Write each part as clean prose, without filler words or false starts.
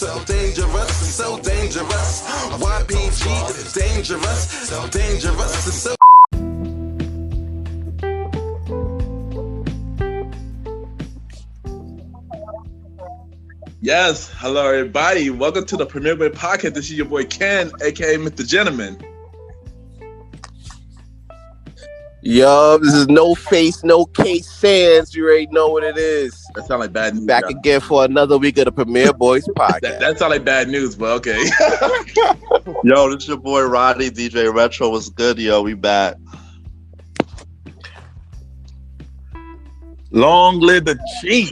so dangerous, so dangerous. YPG is dangerous, so dangerous, it's so. Yes, hello everybody. Welcome to the Premier Boy Podcast. This is your boy Ken, aka MrGentleman. Yo, this is No Face, No Case Sans. You already know what it is. That sounds like bad news. Back again for another week of the Premier Boys Podcast. that sounds like bad news, but okay. Yo, this is your boy Roddy, DJ Retro. What's good, yo? We back. Long live the chief.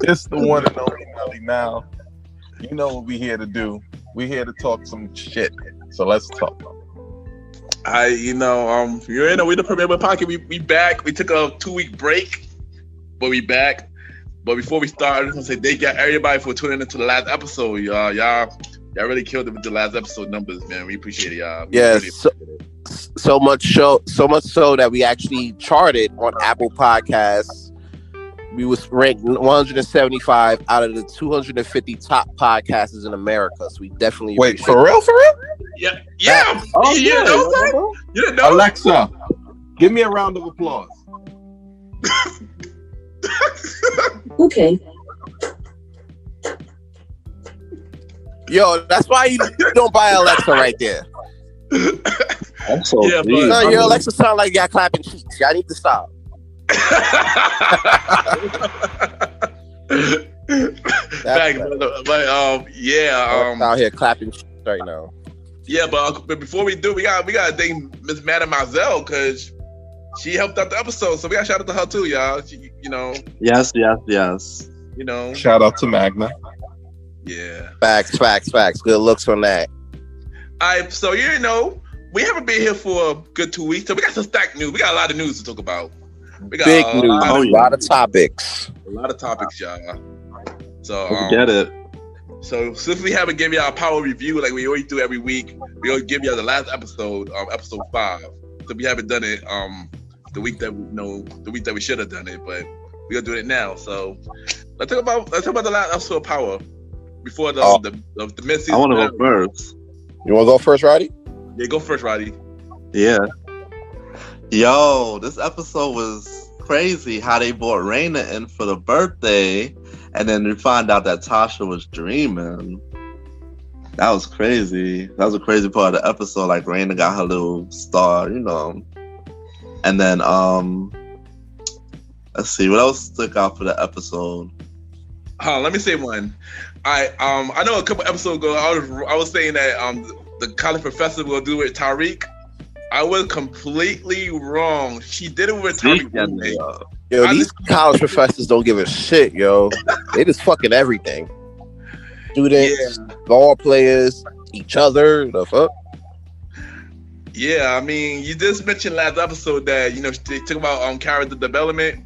It's the one and only Nelly now. You know what we here to do. We here to talk some shit. So let's talk. You know, we the Premier Boy Podcast. We back. We took a 2-week break, but we back. But before we start, I just want to say thank you everybody for tuning into the last episode, y'all. Y'all really killed it with the last episode numbers, man. We appreciate it, y'all. Yes. So much so that we actually charted on Apple Podcasts. We was ranked 175 out of the 250 top podcasts in America. So we definitely wait for real. Yeah. Oh, you didn't know that? You didn't know? Alexa, give me a round of applause. Okay. Yo, that's why you don't buy Alexa right there. I'm so Yeah, pleased. No, your Alexa sound like y'all clapping cheeks. Y'all need to stop. Out here clapping right now. Yeah, but before we do, we gotta thank Miss Malimal because she helped out the episode, so we gotta shout out to her too, y'all. She, Yes. Shout out to Magna. Yeah. Facts. Good looks on that. So we haven't been here for a good 2 weeks, so we got some stacked news. We got a lot of news to talk about. We got Big news. A lot of topics. A lot of topics, y'all. So Get it. So since we haven't given y'all a power review like we always do every week, we always give y'all the last episode, episode 5. So we haven't done it the week that we should have done it, but we're gonna do it now. So let's talk about the last episode of Power before the mid-season. I want to go first. You want to go first, Roddy? Yeah, go first, Roddy. Yeah. Yo, this episode was crazy. How they brought Raina in for the birthday, and then we find out that Tasha was dreaming. That was crazy. That was a crazy part of the episode. Like Raina got her little star, And then let's see what else stuck out for the episode. Let me say one. I know a couple episodes ago I was saying that the college professor will do it with Tariq. I was completely wrong. She did it with Tariq. Yo, these college professors don't give a shit, yo. They just fucking everything. Students, ball players, each other, the fuck. Yeah, I mean, you just mentioned last episode that they talk about character development.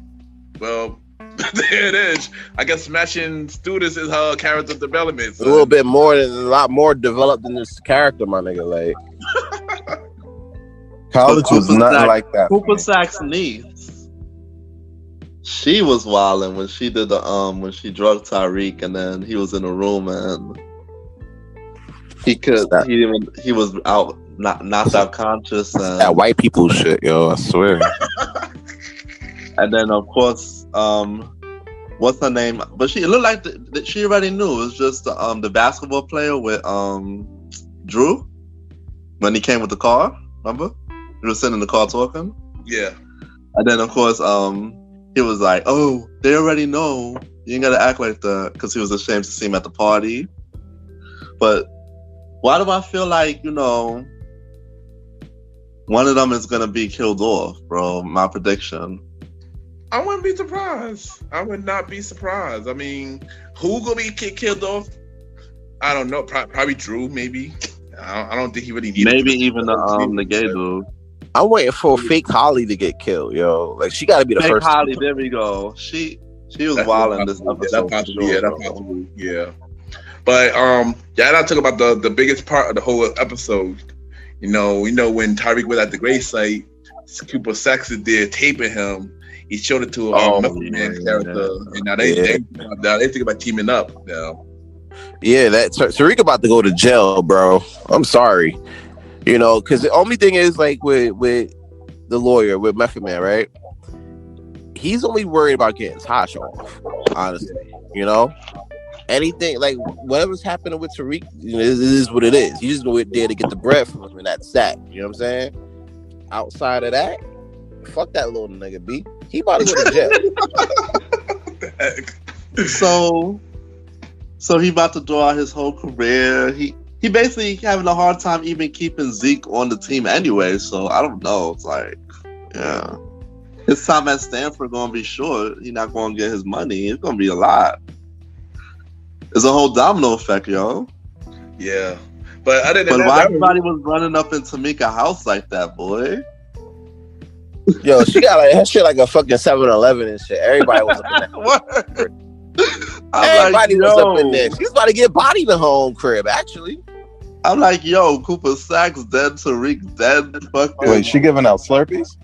Well, there it is. I guess smashing students is her character development. So. A lot more developed than this character, my nigga. Like college was nothing like that. Cooper Sack's niece. She was wilding when she did when she drugged Tariq, and then he was in a room and he was out knocked out conscious. And that white people shit, yo. I swear. And then of course, what's her name? But it looked like she already knew. It was just the basketball player with Drew when he came with the car. Remember? He was sitting in the car talking. Yeah. And then of course, he was like, "Oh, they already know. You ain't gotta act like that," because he was ashamed to see him at the party. But why do I feel like one of them is gonna be killed off, bro? My prediction. I wouldn't be surprised. I would not be surprised. I mean, who gonna be killed off? I don't know. Probably Drew, maybe. I don't think he really needed. Maybe even the gay dude. I'm waiting for fake Holly to get killed, yo. Like she got to be the first. Holly, there we go. She was wild in this episode. That's possible. Yeah. But I talk about the biggest part of the whole episode. We know when Tariq was at the gravesite, Cooper Sax is there taping him. he showed it to Method Man's yeah. character, and now they think about teaming up now. Yeah, that Tariq about to go to jail, bro. I'm sorry, because the only thing is like with the lawyer with Method Man, right? He's only worried about getting Tosh off, honestly. Anything like whatever's happening with Tariq, it is what it is. He's just going there to get the bread from him, and that's that. You know what I'm saying? Outside of that, fuck that little nigga B. He about to go to jail. So he about to draw out his whole career. He basically having a hard time even keeping Zeke on the team anyway. So I don't know. It's like, yeah, his time at Stanford gonna be short. He's not gonna get his money. It's gonna be a lot. It's a whole domino effect, yo. Yeah, but other than why everybody was running up in Tamika house like that, boy? Yo, she got like that shit like a fucking 7-Eleven and shit. Everybody was up in that. Everybody was up in there. She's about to get bodied in her own crib, actually. I'm like, yo, Cooper Sacks dead, Tariq dead. Fucking... Wait, she giving out Slurpees?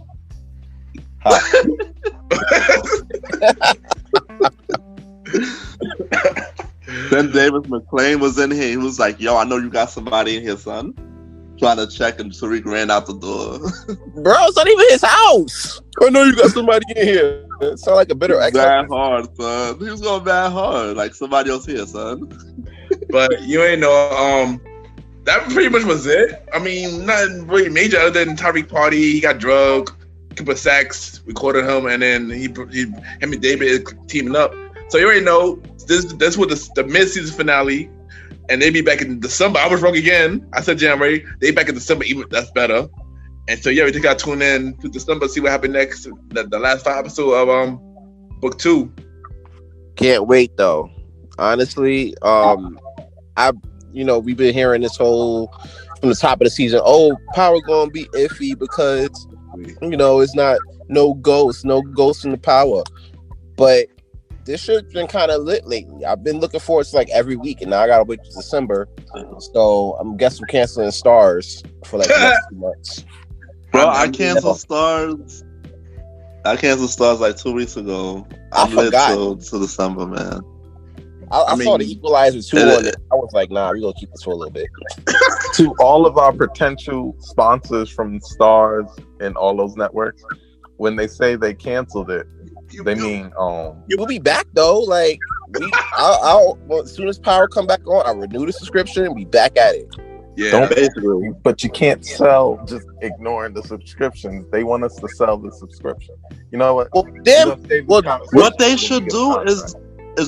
Then Davis McClain was in here. He was like, yo, I know you got somebody in here, son. Trying to check, and Tariq ran out the door. Bro, it's not even his house. I know you got somebody in here. It sounds like a bitter ex. Bad hard, son. He was going bad hard. Like somebody else here, son. But you ain't know, that pretty much was it. I mean, nothing really major other than Tariq party. He got drugged. Cooper Sacks recorded him, and then him and David teaming up. So you already know this was the mid-season finale. And they be back in December. I was wrong again. I said January. They back in December. Even that's better. And so yeah, we just got to tune in to December, see what happened next. The last 5 episodes of book 2. Can't wait though. Honestly, we've been hearing this whole from the top of the season. Oh, Power gonna be iffy because it's not no ghosts in the Power, but. This shit's been kind of lit lately. I've been looking forward to like every week, and now I gotta wait till December. So I'm guessing we're canceling Stars for like the next 2 months. Bro, I canceled Stars. I canceled Stars like 2 weeks ago. I'm lit till December, man. I saw the Equalizer 2 on it. I was like, nah, we're gonna keep this for a little bit. To all of our potential sponsors from Stars and all those networks, when they say they canceled it, they mean we'll be back though. Like I'll as soon as Power come back on, I'll renew the subscription and be back at it. Yeah, basically. But you can't sell just ignoring the subscription. They want us to sell the subscription. You know what? Well, what they should do is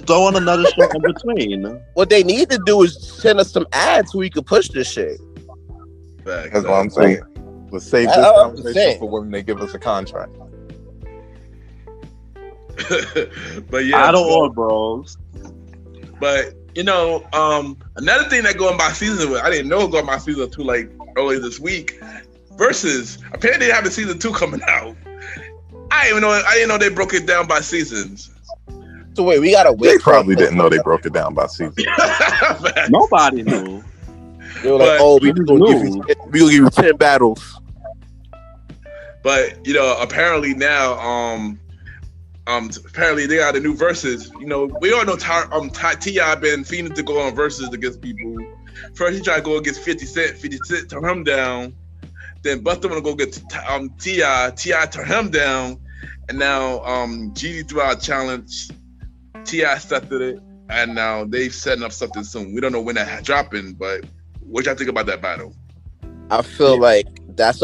throw on another show in between. What they need to do is send us some ads so we can push this shit. That's what I'm saying. Let's save this conversation for when they give us a contract. But yeah, I don't want bros. But another thing that going by season, I didn't know going by season 2 like earlier this week. Versus, apparently they have a season 2 coming out. I didn't know they broke it down by seasons. So wait, we gotta wait. They probably didn't know they broke it down by season. Nobody knew. They were like, "Oh, we gonna give you 10 battles." But apparently now, apparently they got the new verses. We all know T.I. been fiending to go on verses against people. First he tried to go against 50 Cent. 50 Cent turned him down. Then Busta wanna go get T.I. T.I. turned him down. And now Jeezy threw out a challenge. T.I. accepted it. And now they setting up something soon. We don't know when that dropping, but what y'all think about that battle? I feel like that's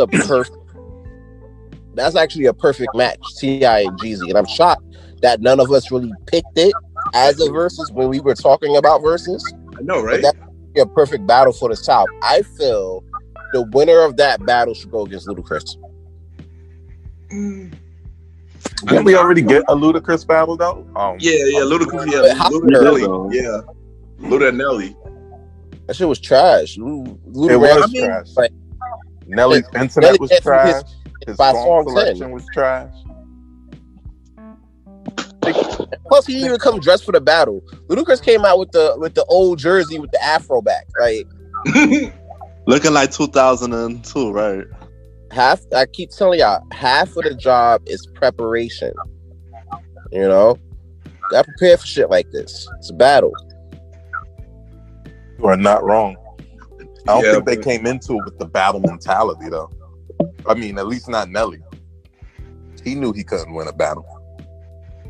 actually a perfect match, T.I. and Jeezy. And I'm shocked that none of us really picked it as a versus when we were talking about versus. I know, right? But that's a perfect battle for the top. I feel the winner of that battle should go against Ludacris. Didn't we already get a Ludacris battle though? Ludacris. Yeah, Luda and Nelly. That shit was trash. It was trash. Like, Nelly's internet was trash. His song selection was trash. Plus, he didn't even come dressed for the battle. Ludacris came out with the old jersey with the afro back, like looking like 2002, right? I keep telling y'all, half of the job is preparation. You know, got prepared for shit like this. It's a battle. You are not wrong. I don't think they came into it with the battle mentality, though. I mean, at least not Nelly. He knew he couldn't win a battle.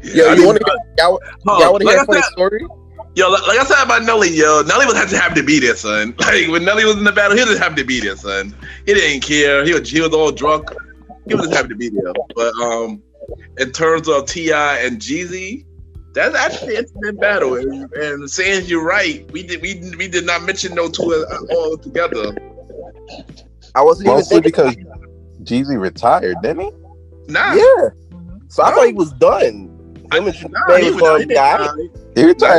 Yeah, you want to y'all want to hear a funny story? Yo, like I said about Nelly, Nelly was happy to be there, son. Like when Nelly was in the battle, he was happy to be there, son. He didn't care. He was all drunk. He was just happy to be there. But in terms of T.I. and Jeezy, that's actually an intimate battle. And saying you're right, we did not mention no two all together. I wasn't Mostly even thinking because Jeezy retired, didn't he? Nah. Yeah. So I thought he was done. He retired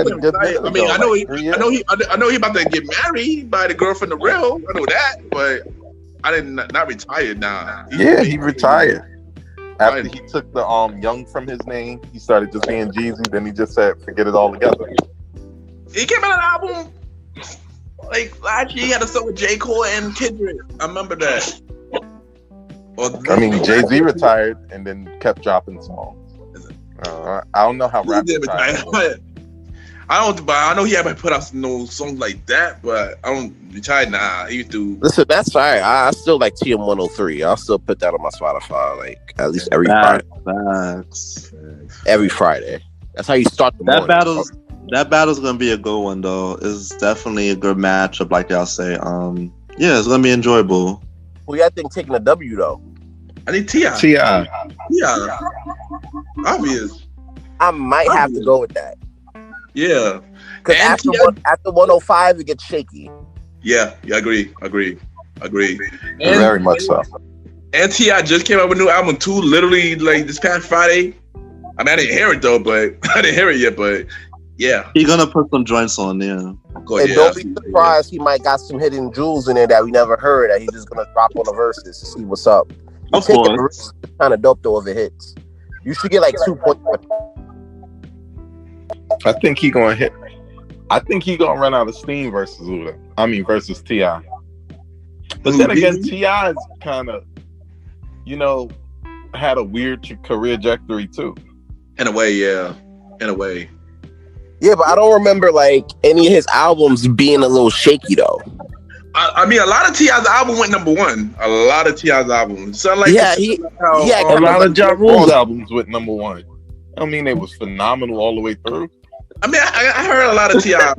a good bit I mean, ago, I know like he about to get married by the girl from the real. I know that, but I didn't not retired. Nah. He retired. After he took the Young from his name, he started just being Jeezy. Then he just said, "Forget it all together." He came out an album like last year. He had a song with J. Cole and Kendrick. I remember that. I mean, Jay-Z retired and then kept dropping songs. I don't know how rap retired. I know he haven't put out no songs like that, but I don't retire. Nah, he do. Listen, that's fine. I still like TM103. I'll still put that on my Spotify, like at least every Friday. Every Friday. That's how you start the morning. That battle's gonna be a good one, though. It's definitely a good matchup, like y'all say. Yeah, it's gonna be enjoyable. Who y'all think taking a W though? I think T.I. T.I. Obvious. I might have to go with that. Yeah. Because after 105, it gets shaky. Yeah, I agree. Very much so. And T.I. just came out with a new album too, literally like this past Friday. I mean, I didn't hear it though, but I didn't hear it yet, but yeah. He's gonna put some joints on there. And don't be surprised, he might got some hidden jewels in there that we never heard that he's just gonna drop on the verses to see what's up. Of course. It's kind of dope though if it hits. You should get like 2 points. I think he gonna hit. I think he gonna run out of steam versus Luda. I mean versus T.I. But then again, T.I. is kind of, had a weird career trajectory too. In a way, yeah. Yeah, but I don't remember like any of his albums being a little shaky though. I mean, a lot of T.I.'s album went #1. A lot of T.I.'s albums. So like, a lot of Ja Rule's albums went #1. I mean, they was phenomenal all the way through. I mean, I heard a lot of T.I.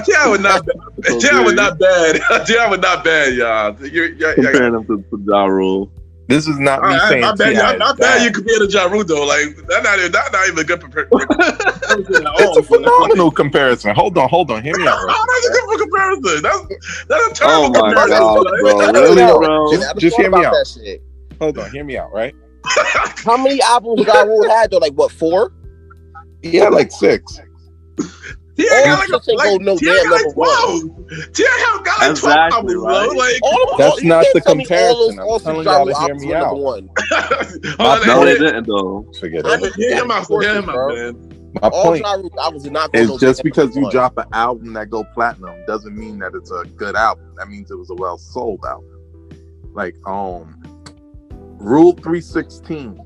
T.I. was not bad. T.I. was not bad. T.I. was not bad, y'all. Comparing him to Ja Rule. This is not me saying not bad you compare to Ja Rule though. Like that's not even a good comparison. It's a phenomenal comparison. Hold on. Hear me out. That's a good comparison. That's a terrible comparison. God, bro. Really, bro? Just hear me out. Hold on, hear me out, right? How many albums Ja Rule had though? Like what, 4? He had like 6. T.I. got like 12. T.I. got like 12 albums, bro. Like, that's not the comparison. I'm telling y'all to hear me out. No, they didn't though. Forget it. Hear him out, man. My point is just because you drop an album that go platinum doesn't mean that it's a good album. That means it was a well sold album. Like Rule 316,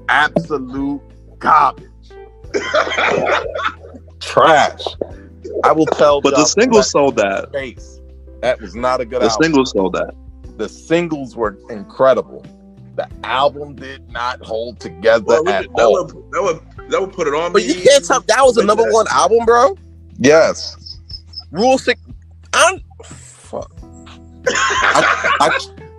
absolute garbage. Trash. I will tell. But the singles sold that. That was not a good album. The singles sold that. The singles were incredible. The album did not hold together at all. That would put it on. But you can't tell that was a #1 album, bro. Yes. Rule 6. Fuck.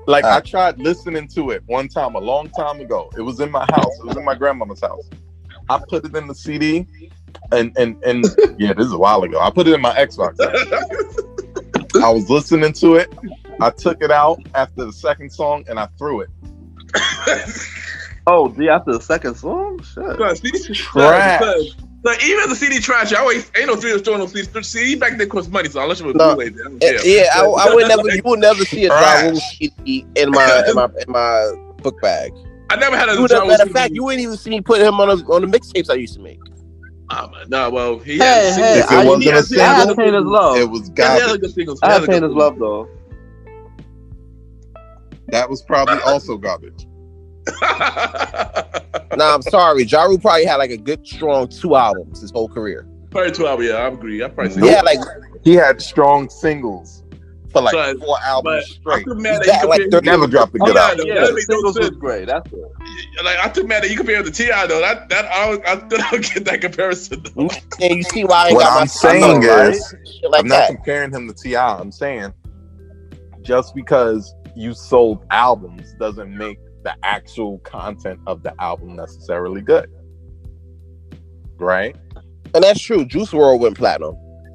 I tried listening to it one time a long time ago. It was in my house. It was in my grandmother's house. I put it in the CD, and yeah, this is a while ago. I put it in my Xbox. I was listening to it. I took it out after the second song, and I threw it. Oh, after the second song? Shit. Trash. Like even the CD trash, I always ain't no throwing no CD back then cost money, so unless you were Blu-ray, I would never. You would never see a Ja Rule CD in my book bag. I never had a matter of fact, you wouldn't even see me put him on the mixtapes I used to make. No, well, he had if it wasn't a single, Pain is Love. It was garbage. I had Pain is Love though. That was probably also garbage. Nah, I'm sorry. Ja Rule probably had like a good, strong 2 albums his whole career. Probably 2 albums. Yeah, I agree. I probably say Yeah, like He had strong singles for like So, 4 albums I'm straight. still mad He's got, that like, you 30 Never dropped a good album. Yeah, Yeah, that the makes no singles was sense. great. That's it. Like I'm too mad that you compare him to T.I. though. I still don't get that comparison. Though. and you see why I ain't What got my I'm saying I know, right? is, Shit like I'm not that. comparing him to T.I. I'm saying just because you sold albums doesn't make the actual content of the album necessarily good. Right? And that's true. Juice WRLD went platinum.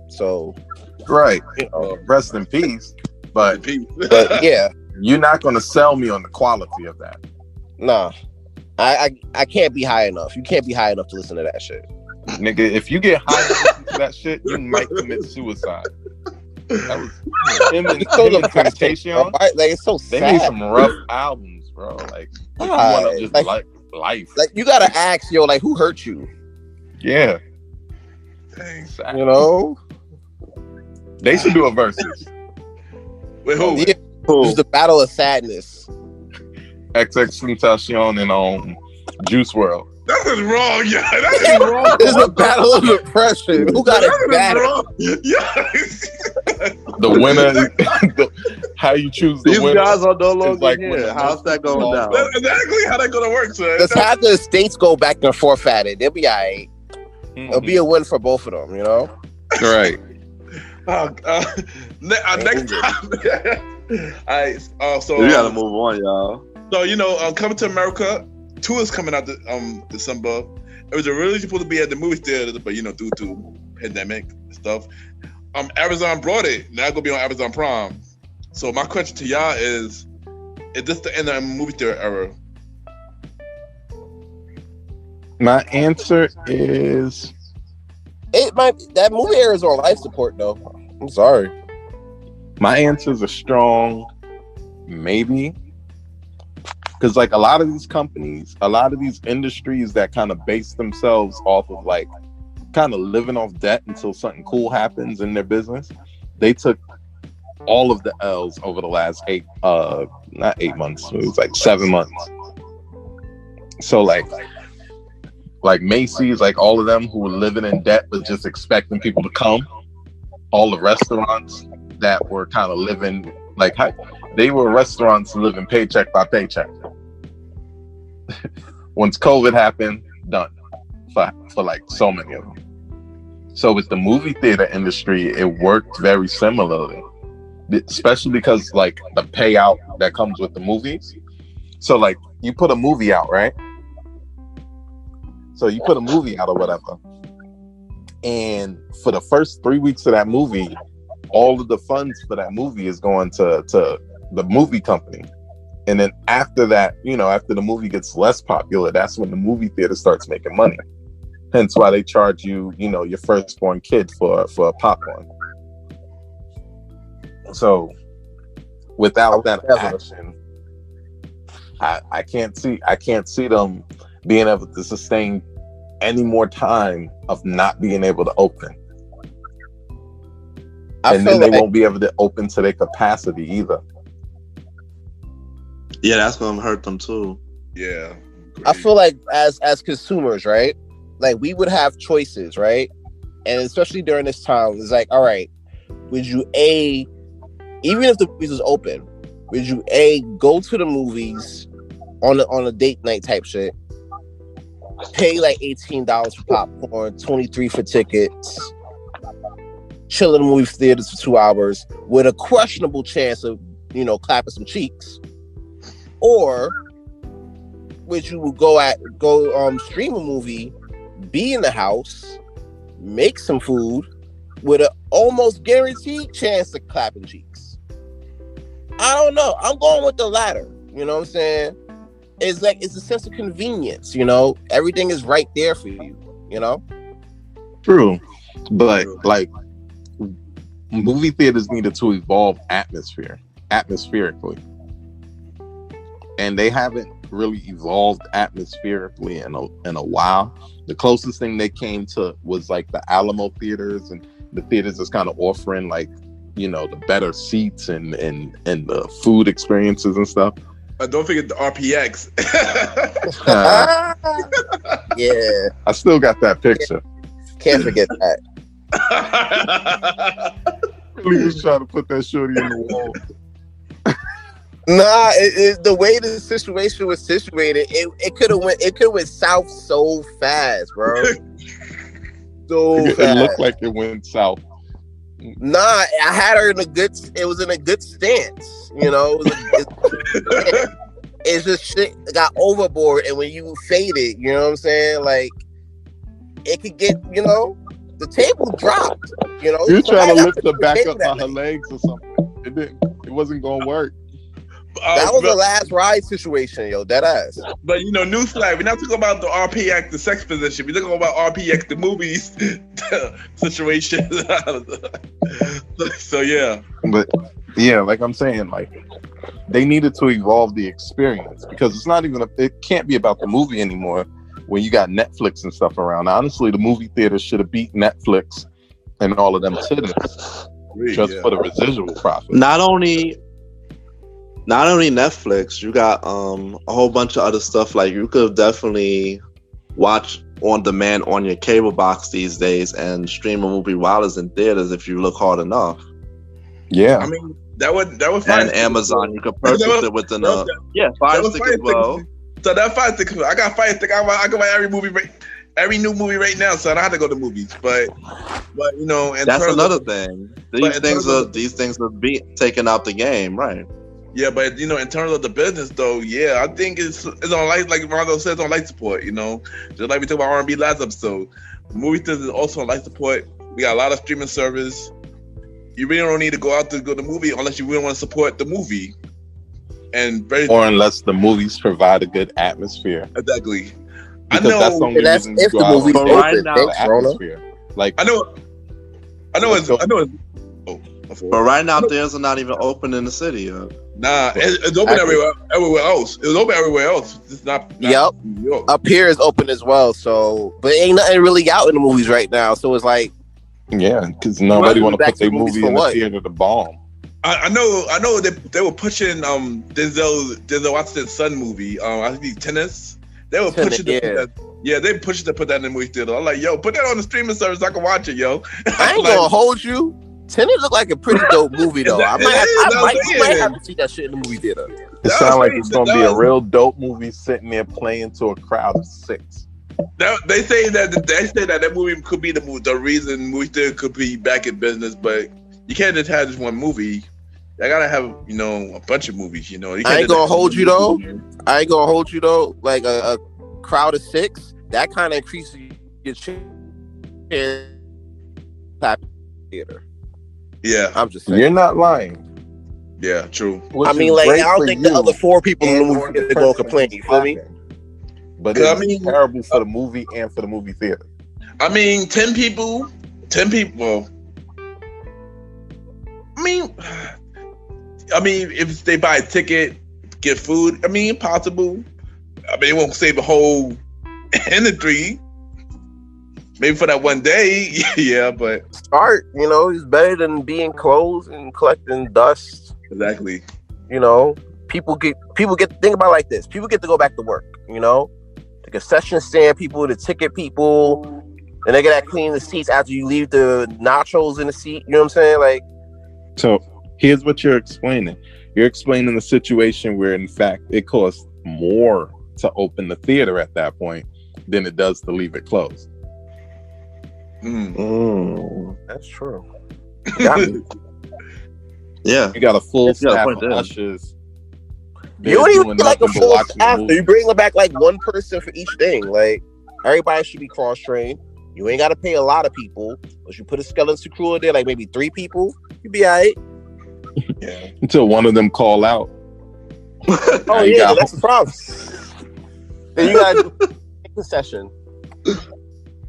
So, Right. you know, Rest in peace. But but yeah, you're not going to sell me on the quality of that. nah. I can't be high enough. You can't be high enough to listen to that shit. Nigga, if you get high enough to that shit, you might commit suicide. That was him and, It's so him and depressing, Temptation. bro. Right? Like it's so They sad. made some rough albums, bro. Like if you want to just like life. Like you gotta ask, yo, like who hurt you? Yeah. Dang. Sad. You know? They should do a versus. Wait, who? Yeah, it's the battle of sadness. XXXTentacion and Juice WRLD. That is wrong, yeah. That is wrong. It's a battle of depression. Who got it That is better? wrong. Yeah. The winner, how you choose the These winner. guys are no longer like here. when the How's that going most- down? That's exactly how that gonna work, son. Let's have the states go back and forth at it. They'll be all right. It'll be a win for both of them, you know? right. Next time. So We gotta move on, y'all. So Coming to America 2 is coming out December. It was originally supposed to be at the movie theater, but due to pandemic stuff, Amazon brought it. Now it's gonna be on Amazon Prime. So my question to y'all is this the end of the movie theater era? My answer is It might that movie era is on life support though. I'm sorry. my answer is a strong maybe. Because like a lot of these companies, a lot of these industries that kind of base themselves off of like kind of living off debt until something cool happens in their business, they took all of the L's over the last not 8 months, it was like 7 months. So like Macy's, like all of them who were living in debt but just expecting people to come, all the restaurants that were kind of living like they were restaurants living paycheck by paycheck. Once COVID happened, done for like so many of them. So with the movie theater industry, it worked very similarly, especially because like the payout that comes with the movies. So like you put a movie out, right? So you put a movie out or whatever, and for the first 3 weeks of that movie, all of the funds for that movie is going to the movie company. And then after that, after the movie gets less popular, that's when the movie theater starts making money. Hence why they charge you, your firstborn kid for a popcorn. So without that action, I can't see them being able to sustain any more time of not being able to open. And then they won't be able to open to their capacity either. Yeah, that's gonna hurt them too. Yeah. I feel like as consumers, right? Like we would have choices, right? And especially during this time, it's like, all right, would you even if the movies was open, would you go to the movies on a date night type shit, pay like $18 for popcorn, $23 for tickets, chill in the movie theaters for 2 hours with a questionable chance of clapping some cheeks, or would you go stream a movie, be in the house, make some food with an almost guaranteed chance of clapping cheeks? I don't know. I'm going with the latter. You know what I'm saying? It's like it's a sense of convenience. Everything is right there for you. True, but like movie theaters needed to evolve atmospherically, and they haven't really evolved atmospherically in a while. The closest thing they came to was like the Alamo theaters, and the theaters is kind of offering like the better seats and the food experiences and stuff. Don't forget the RPX. Yeah, I still got that picture. can't forget that. He was trying to put that shorty in the wall. Nah, the way the situation was situated, it could have went south so fast, bro. So It fast. looked like it went south. Nah, I had her in a good. It was in a good stance, you know. It's just shit got overboard, and when you fade it, you know what I'm saying? Like it could get, you know, the table dropped. You know, You were trying to Somebody lift her got back table up that by her night. legs or something. It didn't. It wasn't gonna work. That was the last ride situation, yo. Dead ass. But you know, newsflash, we're not talking about the RPX, the sex position. We're talking about RPX, the movies situation. So yeah. But yeah, like I'm saying, like they needed to evolve the experience because it's not even. It can't be about the movie anymore when you got Netflix and stuff around. Honestly, the movie theater should have beat Netflix and all of them to this just for the residual profit. Not only Netflix, you got a whole bunch of other stuff. Like you could definitely watch on demand on your cable box these days and stream a movie while it's in theaters if you look hard enough. Yeah, I mean that would fire And Amazon, you could purchase it within Fire Stick as well. So that Fire Stick, I got Fire Stick. I can buy every new movie right now, so I don't have to go to movies. But you know, That's another thing. These things are being taken out the game, right? Yeah, but you know, in terms of the business, though, yeah, I think it's on like Rondo says, on light support. You know, just like we talked about R&B last episode, movie theaters is also on light support. We got a lot of streaming service. You really don't need to go out to go to the movie unless you really want to support the movie. Or unless the movies provide a good atmosphere. Exactly. Because that's the only reason you go out but right now, the atmosphere. Like I know it's. But right now, theaters are not even open in the city. Nah, it's open everywhere else. It's open everywhere else. It's not Yep. New York. Up here is open as well. So, but ain't nothing really out in the movies right now. So it's like, yeah, because nobody want to put their movie in the what? theater to bomb. I know they were pushing Denzel Washington's son movie. I think Tennis. They were pushing to put that. Yeah, they pushed to put that in the movie theater. I'm like, yo, put that on the streaming service so I can watch it, yo. I ain't gonna hold you. Tenet looked like a pretty dope movie though. I might have to see that shit in the movie theater. It sounds like it's gonna be a real dope movie sitting there playing to a crowd of 6. They say that movie could be the reason movie theater could be back in business, but you can't just have this one movie. I gotta have, you know, a bunch of movies. You know, I ain't gonna hold you though. Like a crowd of 6, that kind of increases your chance theater. Yeah, I'm just saying. You're not lying. Yeah, true. I mean, like, I don't think the other 4 people in the movie are gonna complain. You feel me? But it's terrible for the movie and for the movie theater. I mean, 10 people. Well, I mean, if they buy a ticket, get food, I mean, possible. I mean, it won't save the whole industry. Maybe for that one day, yeah, but art, you know, is better than being closed and collecting dust. Exactly. You know, people get to think about it like this. People get to go back to work. You know, the concession stand people, the ticket people, and they gotta clean the seats after you leave the nachos in the seat. You know what I'm saying? Like, so here's what you're explaining. You're explaining the situation where, in fact, it costs more to open the theater at that point than it does to leave it closed. That's true. Yeah, you got a full staff of ushers. You don't even get like a full staff. You bring back like one person for each thing. Like, everybody should be cross-trained. You ain't got to pay a lot of people, but you put a skeleton crew in there, like maybe 3 people, you be all right. Yeah. Until one of them call out. Oh yeah, that's the problem. Then you gotta do a concession.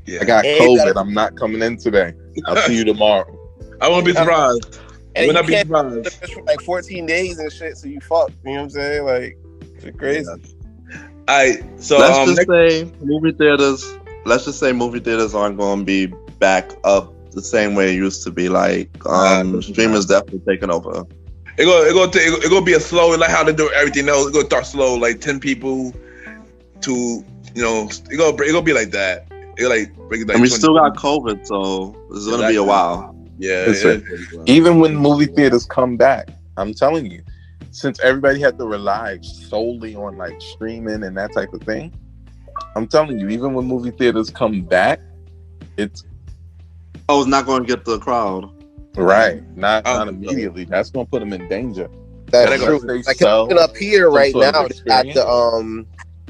Yeah. I got COVID. I'm not coming in today. I'll see you tomorrow. I won't be surprised. And you can't for like 14 days and shit, so you fucked. You know what I'm saying? Like, it's crazy. So let's just say movie theaters. Let's just say movie theaters aren't going to be back up the same way it used to be. Like, streamers definitely taking over. It gonna be a slow, like how they do everything else. It gonna start slow, like 10 people to, it gonna be like that. It like bring it like. And we 20 still got COVID, so it's gonna be a while. Yeah. Listen, even when movie theaters come back, I'm telling you, since everybody had to rely solely on like streaming and that type of thing, I'm telling you, even when movie theaters come back, it's not going to get the crowd. right, not immediately. That's going to put them in danger. That's true. Like open up here right now. At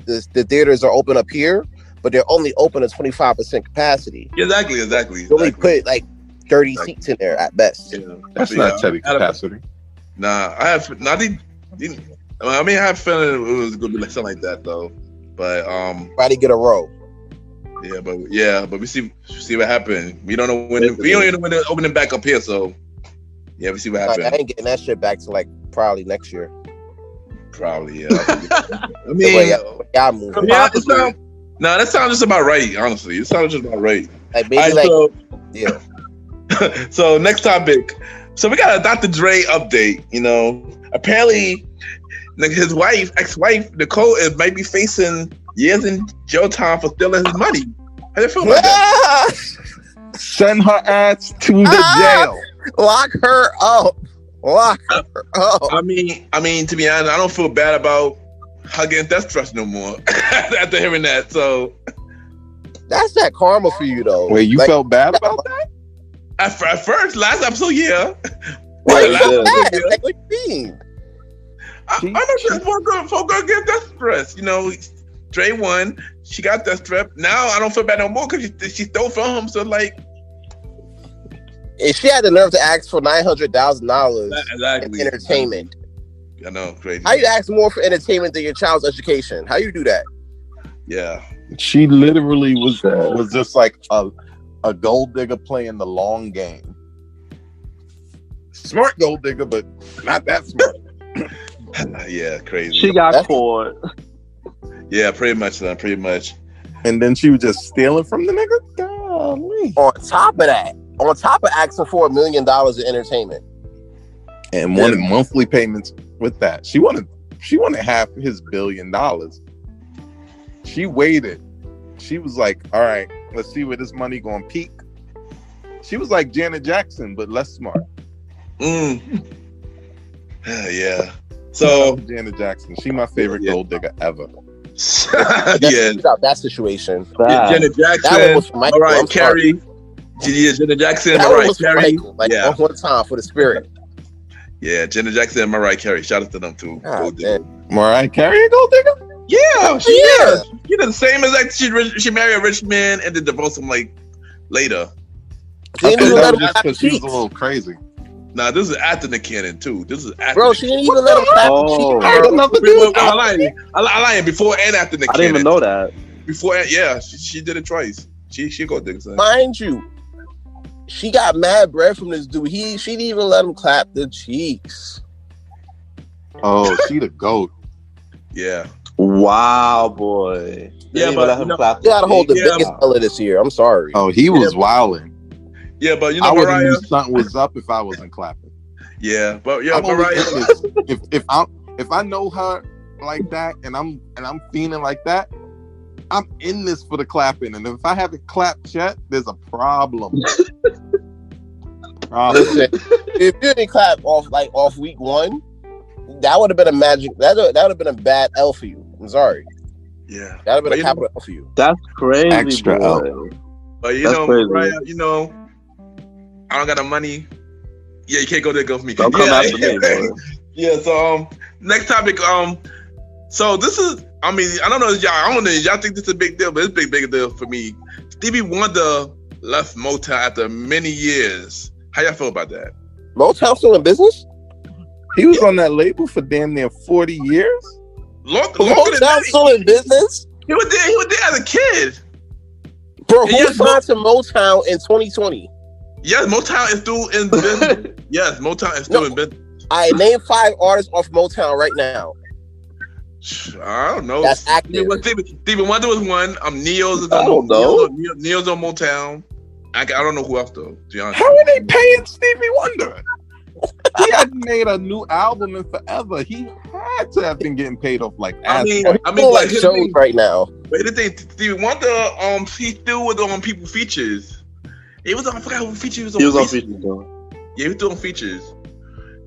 the theaters are open up here, but they're only open at 25% capacity. Exactly. They only put like 30 seats in there at best. Yeah. That's not steady capacity. Nah, I have not. I have a feeling it was gonna be like something like that though. But Roddy get a row. But we see what happened. We don't know when they're opening back up here. So yeah, we see what happened. I ain't getting that shit back to like probably next year. Probably, yeah. I mean, y'all moving. That sounds just about right. Honestly, it sounds just about right. Like maybe yeah. So next topic. So we got a Dr. Dre update. Apparently, his ex-wife Nicole, might be facing years in jail time for stealing his money. How do you feel about that? Send her ass to the jail. Lock her up. I mean, to be honest, I don't feel bad about her getting death threats no more after hearing that. So that's that karma for you, though. Wait, you felt bad about that? At first, last episode, yeah. What do you mean? I know for girl get death threats. Dre won. She got death threat. Now I don't feel bad no more because she stole from him. So like, if she had the nerve to ask for $900,000 in entertainment, I know, crazy. How you ask more for entertainment than your child's education? How you do that? Yeah, she literally was just like a gold digger playing the long game. Smart gold digger, but not that smart. Yeah, crazy. She got caught. Yeah, pretty much. And then she was just stealing from the nigga. Golly. On top of asking for $1 million in entertainment, and wanted monthly payments with that. She wanted half his $1 billion. She waited. She was like, all right, let's see where this money gonna peak. She was like Janet Jackson, but less smart. Yeah. So Janet Jackson, she my favorite gold digger ever. That situation. Janet Jackson, Mariah Carey. Janet Jackson, Mariah Carey. One more time for the spirit. Yeah, Janet Jackson and Mariah Carey. Shout out to them too. Mariah Carey, a gold digger? Yeah, she is. She did the same as she married a rich man and then divorced him like later. I thought that was just because she was a little crazy. Nah, this is after the canon too. This is after. Bro, she didn't even let him clap the cheeks. I lied. Before and after the canon. I didn't even know that. Before, yeah, she did it twice. She go dig. Mind you, she got mad bread from this dude. She didn't even let him clap the cheeks. Oh, she the GOAT. Yeah. Wow, boy. Yeah, but you gotta hold the biggest fella this year. I'm sorry. Oh, he was wilding. Yeah, but I wouldn't Mariah, knew something was up if I wasn't clapping. Yeah, but Mariah. If I know her like that and I'm feeling like that, I'm in this for the clapping. And if I haven't clapped yet, there's a problem. Listen, if you didn't clap off week one, that would have been a magic. That would have been a bad L for you. I'm sorry. Yeah, that would have been a capital L for you. That's crazy. Extra boy. L. But Mariah, I don't got the money. Yeah, you can't go there. Go for me. Don't come after me, boy. Yeah. So next topic. So this is. I mean, I don't know. Y'all think this is a big deal, but it's a big deal for me. Stevie Wonder left Motown after many years. How y'all feel about that? Motown still in business? He was on that label for damn near 40 years. Motown still in business? He was there as a kid. Bro, who signed to Motown in 2020? Yes, Motown is still in business. Yes, Motown is still in business. I name 5 artists off Motown right now. I don't know. That's active. Stevie Wonder was one. Neil's on Motown. I don't know who else though. To be honest. How are they paying Stevie Wonder? He hadn't made a new album in forever. He had to have been getting paid off like I mean, ass. Like shows right now. But the thing, Stevie Wonder, he still was on people features. He was on. I forgot who feature he was on. He was on features though. Yeah, he was doing features.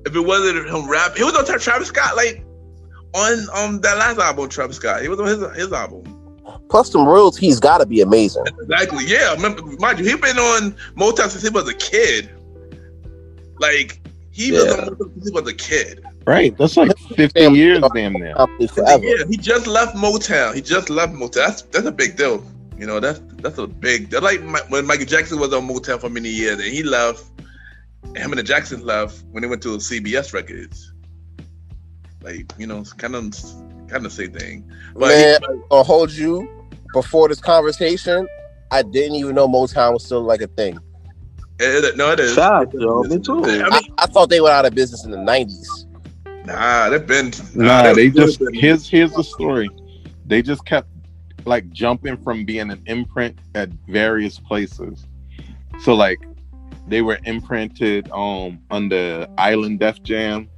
If it wasn't him rap, he was on Travis Scott, like on that last album, Travis Scott. He was on his album. Plus, some royalties got to be amazing. Exactly. Yeah. Remember, mind you, he been on Motown since he was a kid. Like he was on Motown since he was a kid. Right. That's like 50 years damn near. Yeah. He just left Motown. That's a big deal. You know, that's a big. That's like when Michael Jackson was on Motown for many years and he left. Him and the Jacksons left when they went to CBS Records. Like, you know, it's kind of the same thing. But man, I'll hold you. Before this conversation, I didn't even know Motown was still like a thing. It is. Fact, yo, me too. I thought they went out of business in the 90s. Nah, they've been. They just here's the story. They just kept like jumping from being an imprint at various places. So like they were imprinted under Island Def Jam.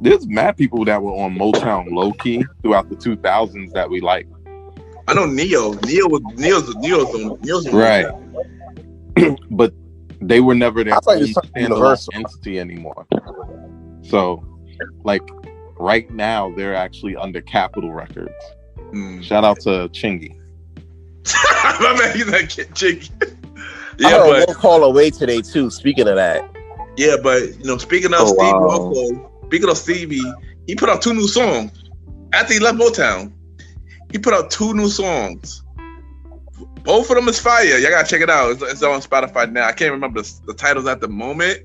There's mad people that were on Motown low key throughout the 2000s that we like. I know Neo's on right. But they were never their own Universal entity anymore. So, like right now, they're actually under Capitol Records. Shout out to Chingy. My man, he's like Chingy. Yeah, I heard one call away today too. Speaking of that, yeah, but you know, speaking of Stevie, he put out 2 new songs after he left Motown. He put out 2 new songs. Both of them is fire. Y'all gotta check it out. It's on Spotify now. I can't remember the titles at the moment,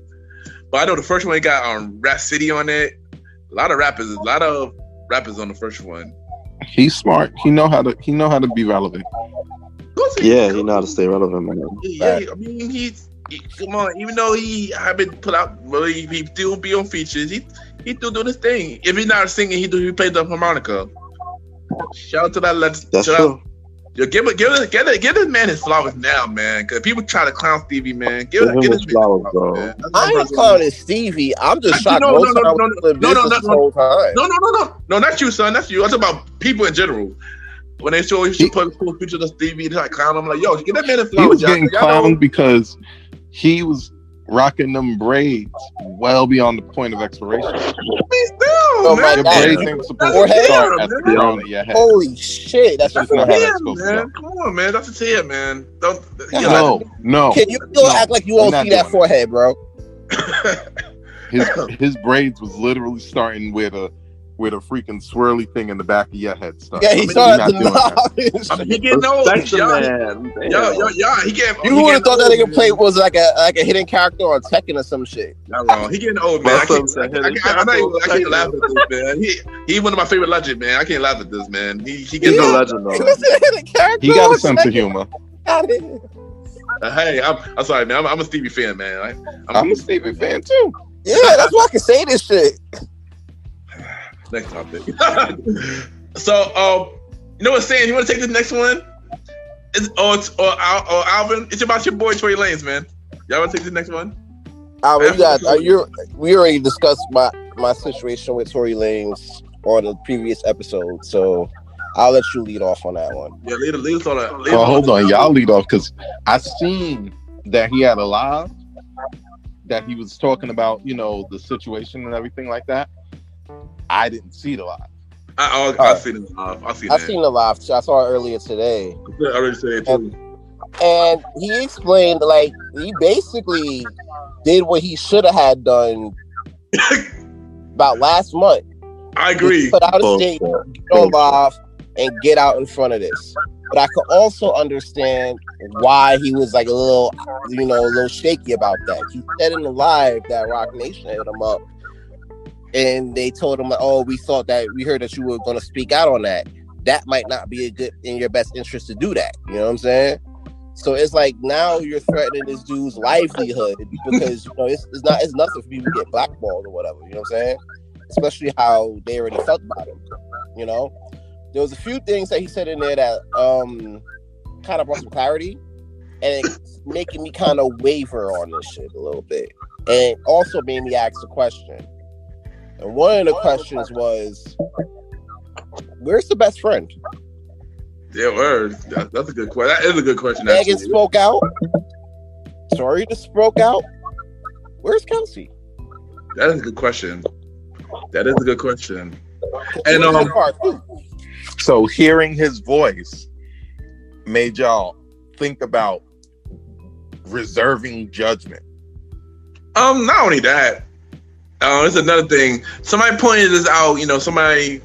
but I know the first one he got Rap City on it. A lot of rappers on the first one. He's smart. He know how to be relevant. Yeah, he know how to stay relevant, man. Yeah, I mean, he come on. Even though he haven't put out, well, he still be on features. He still doing his thing. If he's not singing, he plays the harmonica. Shout out to that. That's true. Yo, give this man his flowers now, man. Because people try to clown Stevie, man. Give him his flowers, bro. Man. I ain't clowning Stevie. I'm just shocked. No, not you, son. That's you. I'm talking about people in general. When they show you put cool pictures of Stevie, they like clown him. Like, yo, get that man his flowers. He was getting clowned because he was rocking them braids well beyond the point of expiration. Still, man. Your braids ain't supposed to start at the crown of your head. Holy shit, that's just not how that's supposed to man. go. Come on, man. That's his hair, man. Don't. No. Can you act like you won't see that forehead, bro? His braids was literally starting with a freaking swirly thing in the back of your head stuff. Yeah, he started to he getting old. He getting. You would have thought that nigga play was like a hidden character on Tekken or some shit. Not wrong. He getting old, man. I can't laugh at this, man. He one of my favorite legends, man. I can't laugh at this, man. He getting old. Legend, though. He got a sense of humor. Hey, I'm sorry, man. I'm a Stevie fan, man. I'm a Stevie fan too. Yeah, that's why I can say this shit. Next topic. So, you know what I'm saying? You want to take this next one? Or Alvin? It's about your boy Tory Lanez, man. Y'all want to take this next one? We already discussed my situation with Tory Lanez on the previous episode, so I'll let you lead off on that one. Yeah, lead us on that. Hold on, y'all lead off because I seen that he had a live that he was talking about, you know, the situation and everything like that. I didn't see the live. I've seen it live. I've seen the live too. I saw it earlier today. I already said it too. And he explained, like, he basically did what he should have had done about last month. I agree. He put out a statement, get on live, and get out in front of this. But I could also understand why he was like a little shaky about that. He said in the live that Rock Nation hit him up. And they told him, oh, we heard that you were going to speak out on that. That might not be in your best interest to do that. You know what I'm saying? So it's like now you're threatening this dude's livelihood because it's nothing for people to get blackballed or whatever. You know what I'm saying? Especially how they already felt about him. You know, there was a few things that he said in there that kind of brought some clarity. and it's making me kind of waver on this shit a little bit, and also made me ask a question. And one of the questions was, "Where's the best friend?" Yeah, word. That's a good question. That is a good question. Megan Actually. spoke out. Tori just spoke out. Where's Kelsey? That is a good question. That is a good question. And so hearing his voice made y'all think about reserving judgment. Not only that, it's another thing. Somebody pointed this out. You know, somebody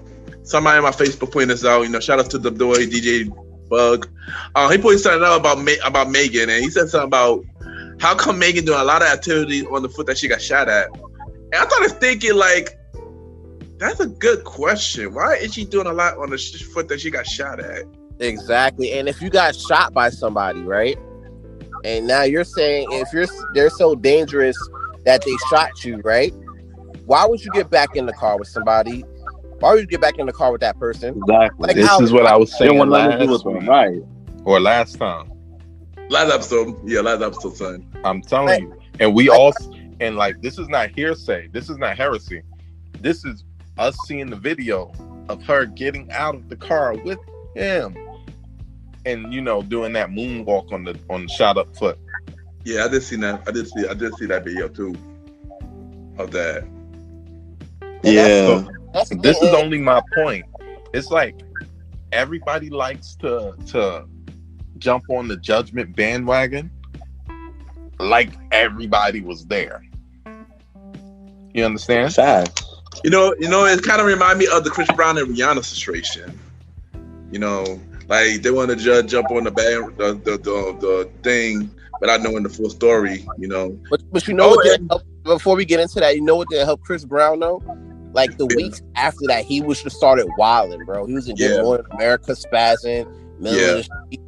on my Facebook pointed this out. You know, shout out to the boy DJ Bug. He pointed something out about Megan, and he said something about how come Megan doing a lot of activity on the foot that she got shot at. And I started thinking, like, that's a good question. Why is she doing a lot on the foot that she got shot at? Exactly. And if you got shot by somebody, right? And now you're saying they're so dangerous that they shot you, right? Why would you get back in the car with somebody? Why would you get back in the car with that person? Exactly. Like, This is what I was saying last week, right? Or last time. Last episode, son. I'm telling you. And we all, and like, this is not hearsay. This is not heresy. This is us seeing the video of her getting out of the car with him, and you know, doing that moonwalk on the shot up foot. Yeah, I did see that. I did see that video too. Of that. Yeah. This is only my point. It's like everybody likes to jump on the judgment bandwagon like everybody was there. You understand? Fact. You know, it kind of remind me of the Chris Brown and Rihanna situation. You know, like they want to jump on the thing without knowing the full story. You know, but you know what? Before we get into that, you know what did help Chris Brown though? Like the weeks after that, he was just started wilding, bro. He was in Good Morning America, spazzing,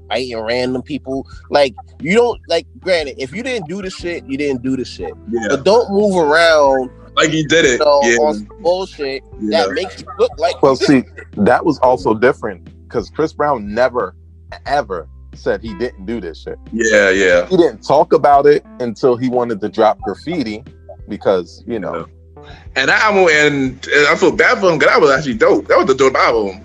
fighting random people. Like, you don't, like, granted, if you didn't do the shit, you didn't do the shit. Yeah. But don't move around like he did it, on some bullshit that makes you look like. Well, see, that was also different because Chris Brown never, ever said he didn't do this shit. Yeah, yeah. He didn't talk about it until he wanted to drop Graffiti because, you know. And that album, and I feel bad for him because that was actually dope. That was a dope album.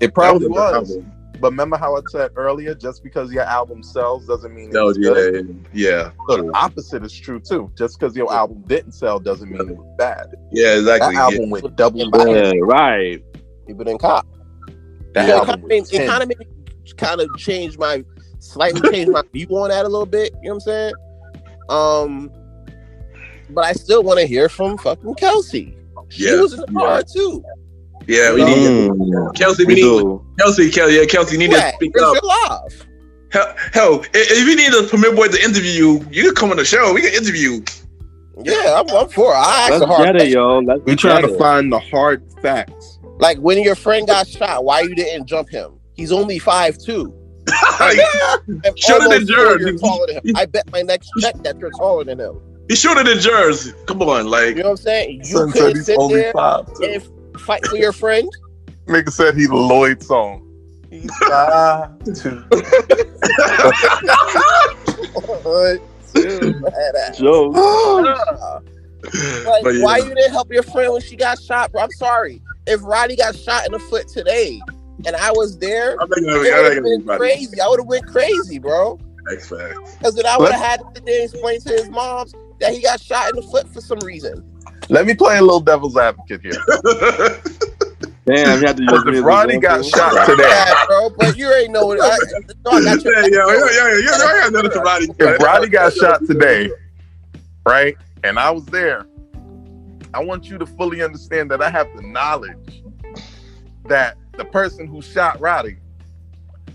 It probably was. But remember how I said earlier, just because your album sells doesn't mean it's good. Yeah. So the opposite is true too. Just because your album didn't sell doesn't mean it was bad. Yeah, exactly. That album went double back. Right. People didn't cop. That album it kind of made me slightly change my view on that a little bit. You know what I'm saying? But I still want to hear from fucking Kelsey. She was in the car too. Yeah, we need Kelsey. Kelsey need to speak up. Live. Hell, if you need a Premier Boy to interview you, you can come on the show. We can interview. Yeah, I'm for it. Let's get it, yo. We trying to find the hard facts. Like when your friend got shot, why you didn't jump him? He's only 5'2". Shorter than Jers. I bet my next check that you're taller than him. He's shorter than Jers. Come on, like, you know what I'm saying? You couldn't sit there and fight for your friend. Nigga said he Lloyd song. He's 5'2". Like, why you didn't help your friend when she got shot, bro? I'm sorry. If Roddy got shot in the foot today and I was there, it would have been crazy. I would have went crazy, bro. That's facts. Because then I would have had to sit there and explain to his moms that he got shot in the foot for some reason. Let me play a little devil's advocate here. Damn, you have to use if Roddy got shot today, bro, but you ain't know it. If Roddy got shot today, right, and I was there, I want you to fully understand that I have the knowledge that the person who shot Roddy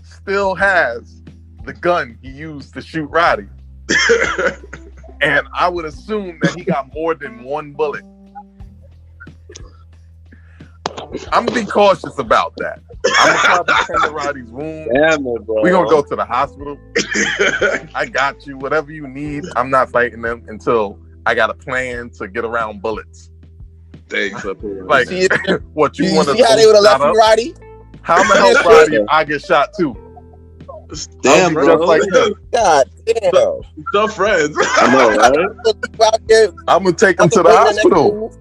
still has the gun he used to shoot Roddy. And I would assume that he got more than one bullet. I'm gonna be cautious about that. I'm gonna try to tend to Roddy's wound. Damn it, bro. We're gonna go to the hospital. I got you. Whatever you need. I'm not fighting them until I got a plan to get around bullets. Thanks. Like, what you want to see how they would have left you, Roddy? How am I help Roddy if I get shot too? Damn, Just bro. like him. God damn. Still friends. I know, right? Out there, I'm gonna take him to the hospital.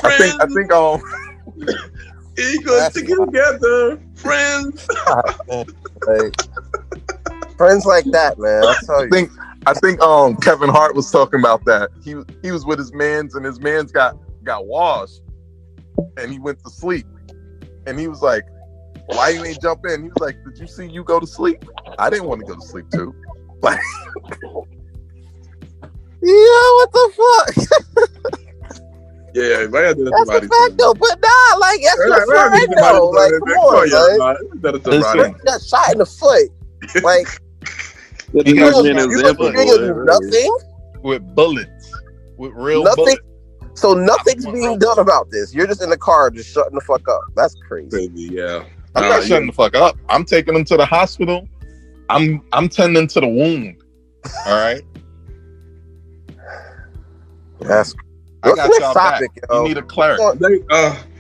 I think Equals together, friends. like, friends like that, man. I'll tell you. I think Kevin Hart was talking about that. He was with his mans and his mans got washed and he went to sleep. And he was like, why you ain't jump in? He was like, did you see you go to sleep? I didn't want to go to sleep too. Like, yeah, what the fuck? Yeah, man, That's a fact though, but nah, like that's your friend though. Like, come on, man. listen, You got shot in the foot. Like, He you got don't me an you example, don't boy. do nothing. with bullets, with real Nothing. bullets. So nothing's being done about this. You're just in the car, just shutting the fuck up. That's crazy. Crazy, yeah. I'm not shutting the fuck up. I'm taking him to the hospital. I'm tending to the wound. All right. That's. I What's got the next y'all topic, back. yo? You need a cleric.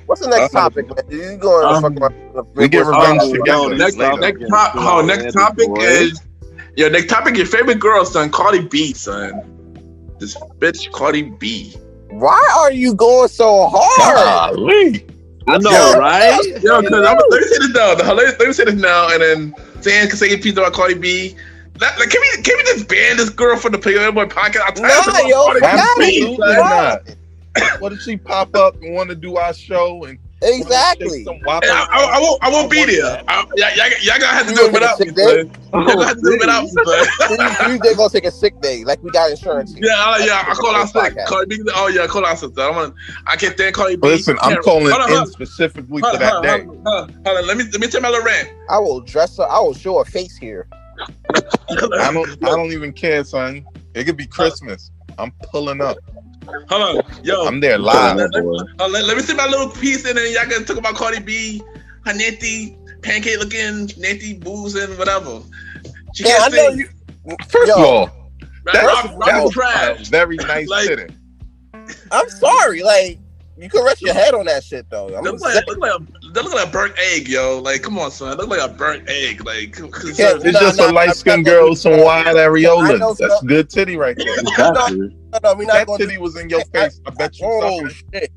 What's the next topic, man? You going to fuck we get revenge together. Next later. topic is next topic. Your favorite girl, son, Cardi B, son. This bitch, Cardi B. Why are you going so hard? Golly. I know, Yo, right? Yo, because let me say this now. Let me say this now, and then saying a piece about Cardi B. Like, can we just ban this girl from the Playboy podcast? I'm tired Nah, of yo, Cardi B, Absolutely son. not. What if she pop up and want to do our show and Exactly. And I won't be there. Y'all gonna have to do it without me, son. Y'all gonna have to do it without me, son. They're gonna take a sick day, like we got insurance. Here. I call out sick. Cardi B. Oh yeah, I call out sick. I can't stand Cardi B. Listen, I'm calling in specifically for that day. Hold on. Let me tell my little rant. I will dress her. I will show her face here. I don't even care, son. It could be Christmas. I'm pulling up. Hold on, yo. I'm there live. Let me see my little piece, and then y'all can talk about Cardi B, her nanty, pancake looking, nanty boobs and whatever. She can't I know sing. you. First of all, That's trash. very nice Like- sitting. I'm sorry. Like, you can rest your head on that shit though. Look like a burnt egg, yo. Like, come on, son. Look like a burnt egg. Like, It's just a light skinned girl with some wide areolas. That's good titty right there. Exactly. No, we're not That going titty was in your face. I bet you Oh saw it. shit!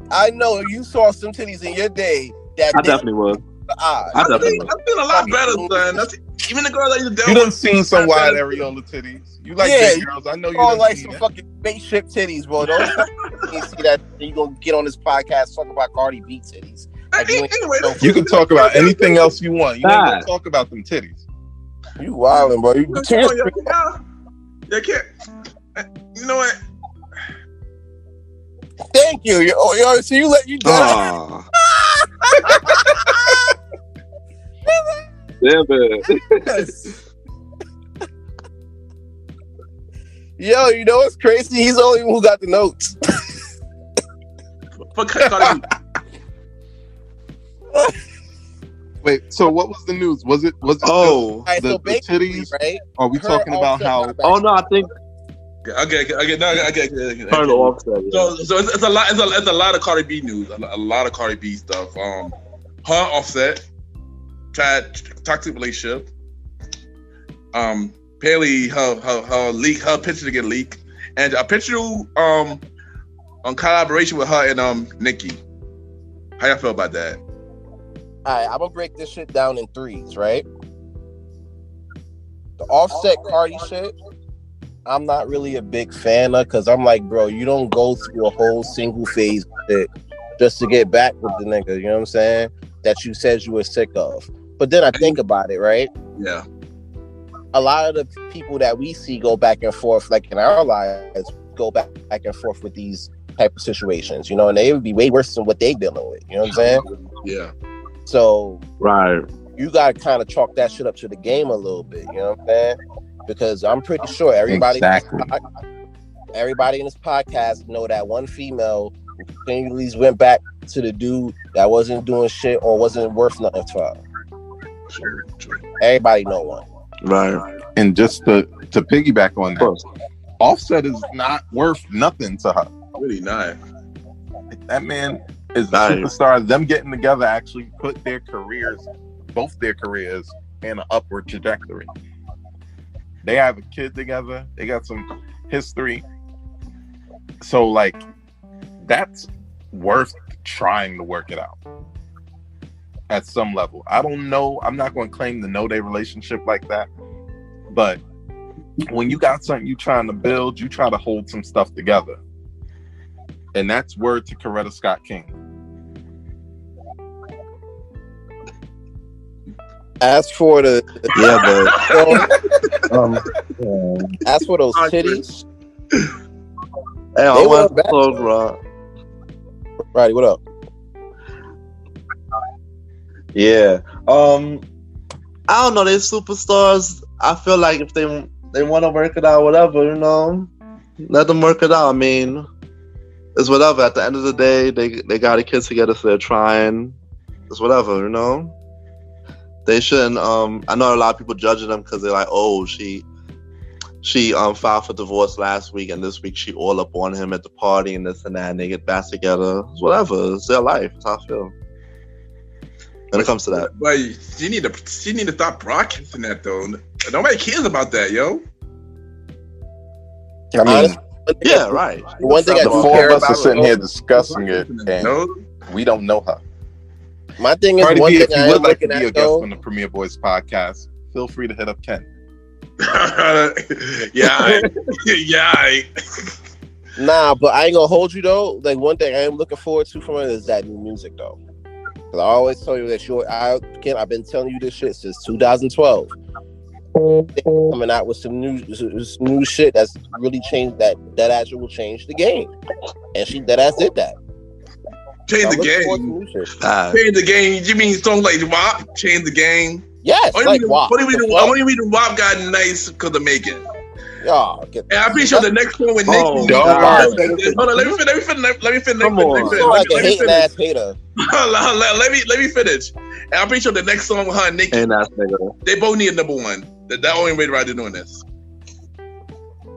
I know you saw some titties in your day. That I definitely was. eyes. I I definitely feel was. a lot better, son. Even the girl that you dealt You with. done seen some wide areola titties. You like Yeah, big girls. I know you Oh, done like seen some that. fucking spaceship titties, bro. Don't you see that? You gonna get on this podcast talk about Cardi B titties? Anyway, You can talk about anything else you want. You ain't gonna talk about them titties. You wildin', bro. You They can't. You know what? Thank you. Yo, so you let you done. Damn it. Yo, you know what's crazy? He's the only one who got the notes. Fuck Cardi B. Wait, so what was the news? Was it Oh. All right, the so basically, titties? right? Are we talking about how Oh no, I think Okay. turn the offset. So it's a lot. It's a lot of Cardi B news. A lot of Cardi B stuff. Her Offset toxic relationship. Apparently her picture to get leaked, and a picture on collaboration with her and Nicki. How y'all feel about that? All right, I'm gonna break this shit down in threes, right? The Offset Cardi shit, I'm not really a big fan of, because I'm like, bro, you don't go through a whole single phase shit just to get back with the nigga, you know what I'm saying? That you said you were sick of. But then I think about it, right? Yeah. A lot of the people that we see go back and forth, like in our lives, go back and forth with these type of situations, you know, and they would be way worse than what they dealing with, you know what I'm saying? Yeah. So Right. you gotta kind of chalk that shit up to the game a little bit, you know what I'm saying? Because I'm pretty sure everybody in this podcast know that one female who continually went back to the dude that wasn't doing shit or wasn't worth nothing to her. True. Everybody know one. Right. And just to piggyback on that, Offset is not worth nothing to her. Really not. That man is a Nice. superstar. Them getting together actually put both their careers and an upward trajectory. They have a kid together. They got some history. So, like, that's worth trying to work it out at some level. I don't know. I'm not going to claim to know their relationship like that. But when you got something you trying to build, you try to hold some stuff together. And that's word to Coretta Scott King. As for the as for those titties, Hey, I They want were to plug, bro. Roddy, what up? Yeah. I don't know. They're superstars. I feel like if they want to work it out, whatever, you know, let them work it out. I mean, it's whatever. At the end of the day, they got a kid together, so they're trying. It's whatever, you know. They shouldn't. I know a lot of people judging them because they're like, oh, she filed for divorce last week, and this week she all up on him at the party and this and that, and they get back together. It's whatever. It's their life. That's how I feel when it comes to that. But she need to stop broadcasting that though. Nobody cares about that, yo. I mean, Yeah, right. One thing I the do four care of us are about sitting here discussing it, and No? we don't know her. my thing is Cardi one B, thing if you I am would like to looking be a at guest though. on the Premier Boys podcast, feel free to hit up Ken. yeah. Nah, but I ain't gonna hold you though. Like one thing I am looking forward to from her is that new music though. Cause I always tell you that I've been telling you this shit since 2012. Coming out with some new shit that's really changed that actually will change the game, and she that ass did that. Change So the I'm looking forward to game. new shit. Change the game. You mean songs like WAP? Change the game. Yes, like WAP. What do you mean WAP got nice because of Megan? Y'all, And I'm pretty sure the next one with Nicki. Oh, dog. Hold on, let me finish. Come on. you sound like a hating ass hater. Let me finish. And I'm pretty sure the next song with her and Nicki, And that's nigga. they both need a number one. That only way Roddy doing this.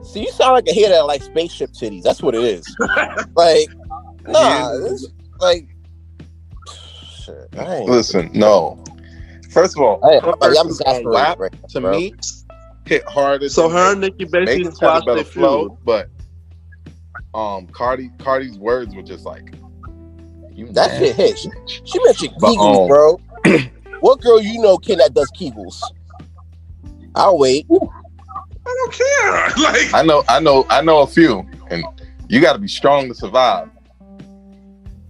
See, you sound like a hater that likes spaceship titties. That's what it is. Like, nah, it's like, shit. I ain't. Listen, no. First of all, I'm her verses on exasperated WAP, right now, to bro. me, hit harder. So than her and Nicki basically Megan's had a squashed better their flow, feud. but Cardi's words were just like, you That nasty shit hit. bitch. She mentioned But, Kegels, bro. What girl you know, Ken, that does Kegels? I'll wait. I don't care. Like, I know a few, and you got to be strong to survive.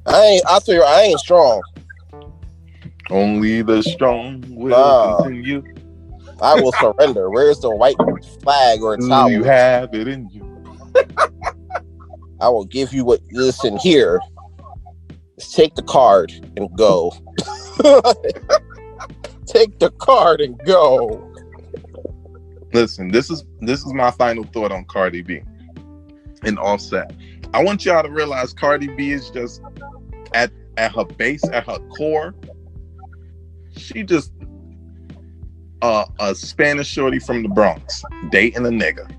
I'll tell you, I ain't strong. Only the strong will Nah. continue. I will surrender. Where's the white flag or towel? You have it in you. I will give you what. Listen here. Just take the card and go. Take the card and go. Listen, this is my final thought on Cardi B and Offset. I want y'all to realize Cardi B is just at her base, at her core, she just a Spanish shorty from the Bronx dating a nigga.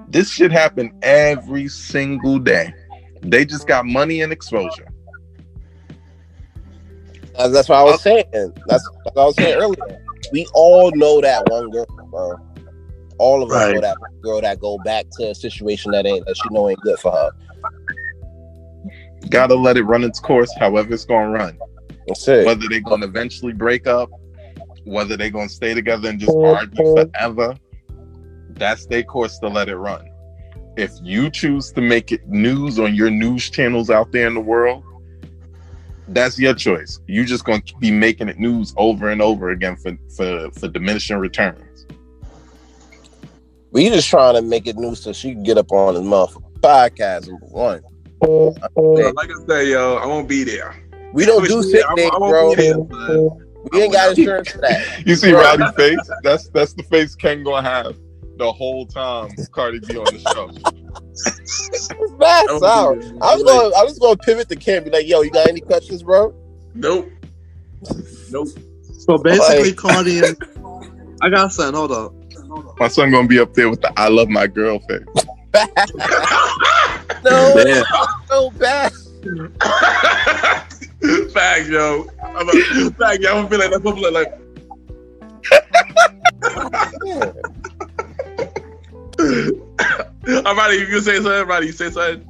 This shit happen every single day. They just got money and exposure. That's what I was saying. That's what I was saying earlier. We all know that one girl, bro. All of us know that one girl that go back to a situation that she know ain't good for her. Gotta let it run its course, however it's gonna run. That's it. Whether they're gonna eventually break up, whether they're gonna stay together and just argue forever, that's their course to let it run. If you choose to make it news on your news channels out there in the world, that's your choice. You just gonna be making it news over and over again for diminishing returns. We just trying to make it new so she can get up on the motherfucking podcast. Number one. like I say, yo, I won't be there. We don't do sick days, I bro. won't be there, but We ain't got insurance for that. You see Roddy's face? That's the face Ken gonna have the whole time Cardi B on the show. That's out. I was gonna pivot to Ken, be like, yo, you got any questions, bro? Nope. So basically, Cardi and I got something. Hold up. My son gonna be up there with the "I love my girl" face. No, Damn. so bad. Fact, yo. I'm gonna feel like that's what like Yeah. Roddy, you say something? Roddy, you say something?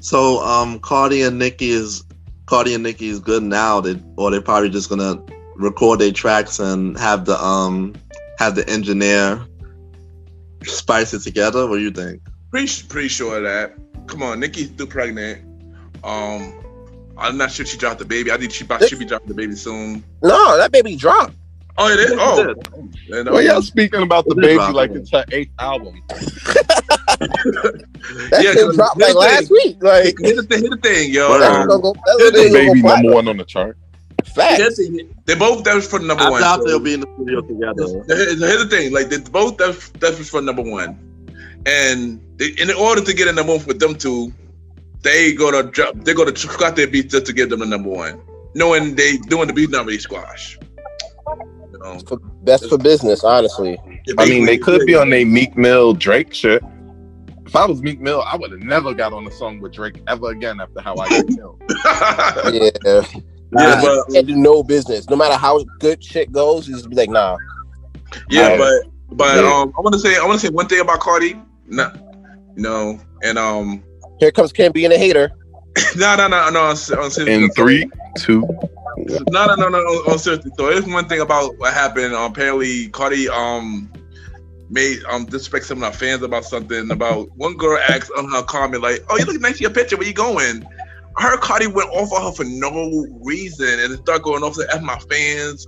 So Cardi and Nicki is good now. They're probably just gonna record their tracks and have the engineer spice it together. What do you think? Pretty sure of that. Come on, Nicki's still pregnant. I'm not sure she dropped the baby. I think she should be dropping the baby soon. No, that baby dropped. Oh, it is? Oh. Well, y'all speaking about the baby like it's her 8th album. That shit dropped like last week. Like, here's the thing, yo. The baby number 1 on the chart. Facts. They both that was for number 1. I doubt they'll be in the studio together. Here's the thing, like they both that was for number 1, and in order to get a number 1 with them two, they're gonna cut their beats just to get them the number 1, knowing they doing the beat not really squash. You know, Best for business, honestly. I mean, they could be on their Meek Mill Drake shit. If I was Meek Mill, I would have never got on a song with Drake ever again after how I got killed. Yeah, but can't do no business. No matter how good shit goes, you just be like, nah. Yeah, but I want to say one thing about Cardi. No, and here comes Ken being a hater. No. In 3, 2. No. On seriously, so there's one thing about what happened. Apparently, Cardi made disrespect some of our fans about something. About one girl asked on her comment like, "Oh, you look nice in your picture. Where you going?" I heard Cardi went off on her for no reason and started going off to F my fans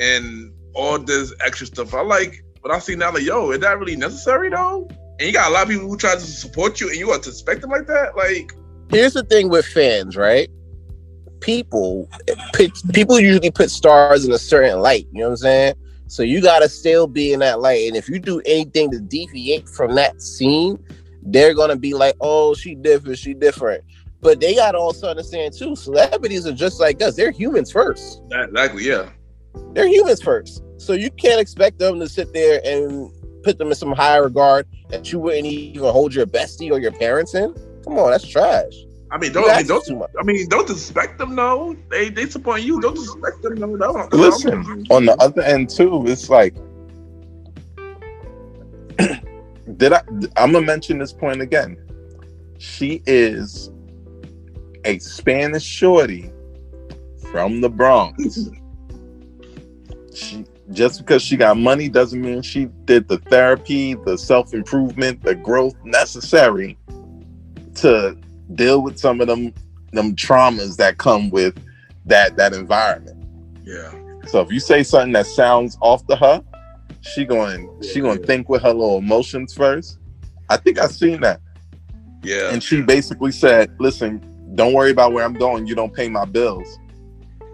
and all this extra stuff. When I see now, like, yo, is that really necessary though? And you got a lot of people who try to support you and you want to expect them like that? Like, here's the thing with fans, right? People usually put stars in a certain light, you know what I'm saying? So you gotta still be in that light. And if you do anything to deviate from that scene, they're gonna be like, oh, she different. But they gotta also understand too, celebrities are just like us. They're humans first. Exactly, yeah. They're humans first. So you can't expect them to sit there and put them in some higher regard that you wouldn't even hold your bestie or your parents in. Come on, that's trash. Don't disrespect them, no. They support you. Don't disrespect them, no. Listen, on the other end too, it's like, I'm gonna mention this point again. She is a Spanish shorty from the Bronx. Just because she got money doesn't mean she did the therapy, the self-improvement, the growth necessary to deal with some of them traumas that come with that environment. Yeah. So if you say something that sounds off to her, she going think with her little emotions first. I think I've seen that. Yeah. And she basically said, "Listen, don't worry about where I'm going. You don't pay my bills."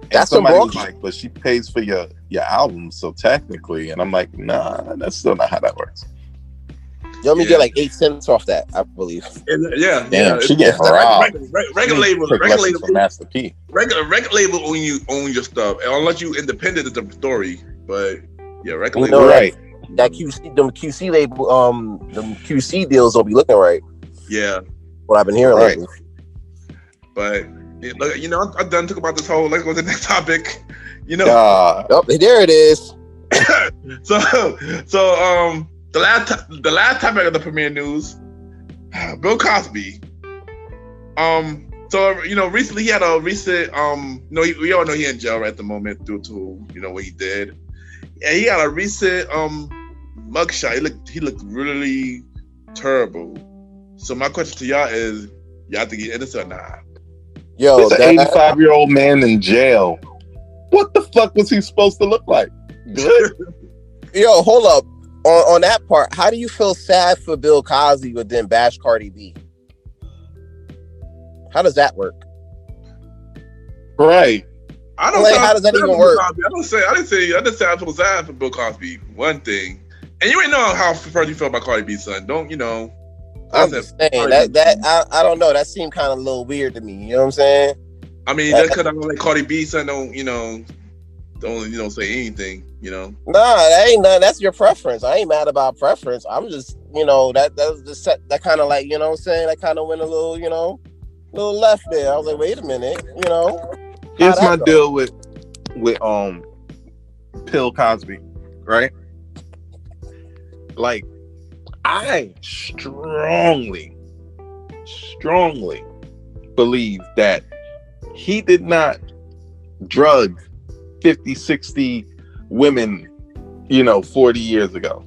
And That's somebody was bullshit. like, "But she pays for your album, so technically." And I'm like, "Nah, that's still not how that works." You only get like 8 cents off that, I believe. Yeah. Damn, she get robbed. Regular label Master P. Regular label own your stuff, and unless you independent is the story. But yeah, regular label. Right. That QC label, them QC deals don't be looking right. Yeah. What I've been hearing lately. But look, I'm done talking about this whole. Let's go to the next topic. Oh, there it is. So the last topic of the premiere news, Bill Cosby. So recently he had a recent we all know he in jail at the moment due to what he did. And he had a recent mugshot. He looked really terrible. So my question to y'all is, y'all think he's innocent or not? Yo, there's an 85-year-old man in jail. What the fuck was he supposed to look like? Good. Yo, hold up. On that part, how do you feel sad for Bill Cosby but then bash Cardi B? How does that work? Right. I don't. Like, how does that even work? I didn't say I feel sad for Bill Cosby. One thing, and you ain't know how first you feel about Cardi B, son. Don't I'm just saying that I don't know. That seemed kind of a little weird to me. You know what I'm saying? I mean, just because I don't like Cardi B, son, don't say anything. Nah, that ain't none. That's your preference. I ain't mad about preference. I'm just that was just that kind of like what I'm saying. That kind of went a little little left there. I was like, wait a minute, Here's my deal with Bill Cosby, right? Like, I strongly believe that he did not drug 50, 60 women, 40 years ago.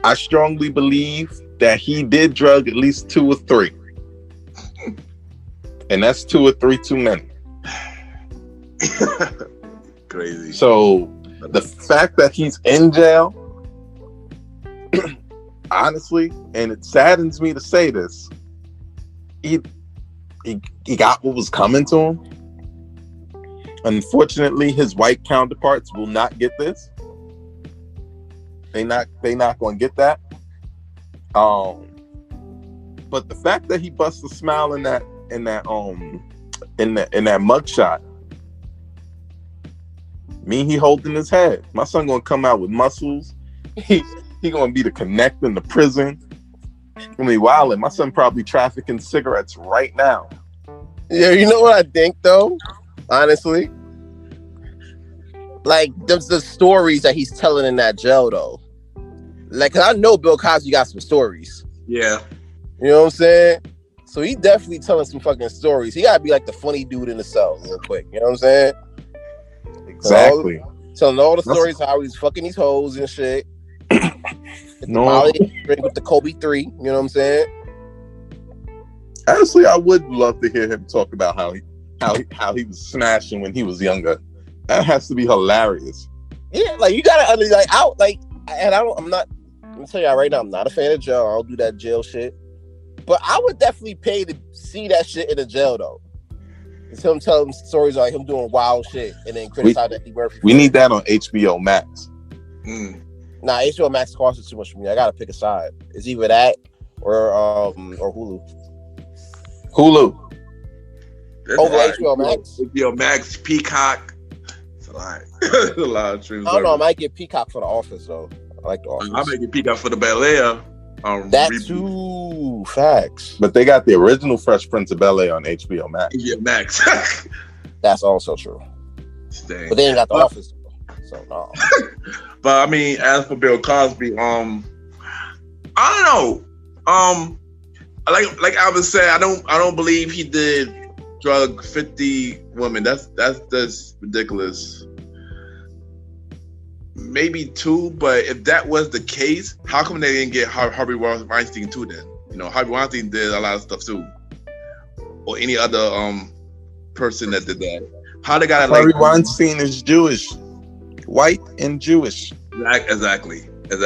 I strongly believe that he did drug at least 2 or 3. And that's 2 or 3 too many. Crazy. So the fact that he's in jail, honestly, and it saddens me to say this, he got what was coming to him. Unfortunately, his white counterparts will not get this. They not going to get that. But the fact that he busts a smile in that mugshot, he holding his head. My son gonna come out with muscles. He gonna be the connect in the prison. Wildin'. My son probably trafficking cigarettes right now. Yeah, you know what I think though? Honestly, like the stories that he's telling in that jail though. Like, 'cause I know Bill Cosby got some stories. Yeah. You know what I'm saying? So he definitely telling some fucking stories. He gotta be like the funny dude in the cell real quick. You know what I'm saying? Exactly. Telling all the stories how he's fucking these hoes and shit. No. Drink with the Kobe 3. You know what I'm saying? Honestly, I would love to hear him talk about how he was smashing when he was younger. That has to be hilarious. Yeah, like you gotta I'm gonna tell y'all right now, I'm not a fan of jail. I don't do that jail shit. But I would definitely pay to see that shit in the jail though. It's him telling stories like him doing wild shit and then criticize Eddie Murphy. We need that on HBO Max. Nah, HBO Max costs too much for me. I gotta pick a side. It's either that or Hulu. HBO Max. HBO Max, Peacock. It's a lot. It's a lot of streams. I don't know. I might get Peacock for The Office though. I like The Office. I might get Peacock for the Bel Air. That too. Facts. But they got the original Fresh Prince of Bel-Air on HBO Max. Yeah, Max. That's also true. Dang. But they ain't got The Office. So no. But I mean, as for Bill Cosby, I don't know. Like I was saying, I don't believe he did drug 50 women. That's ridiculous. Maybe 2, but if that was the case, how come they didn't get Harvey Weinstein too then? Harvey Weinstein did a lot of stuff too. Or any other person that did that. How they got Harvey Weinstein is Jewish. White and Jewish. Exactly. You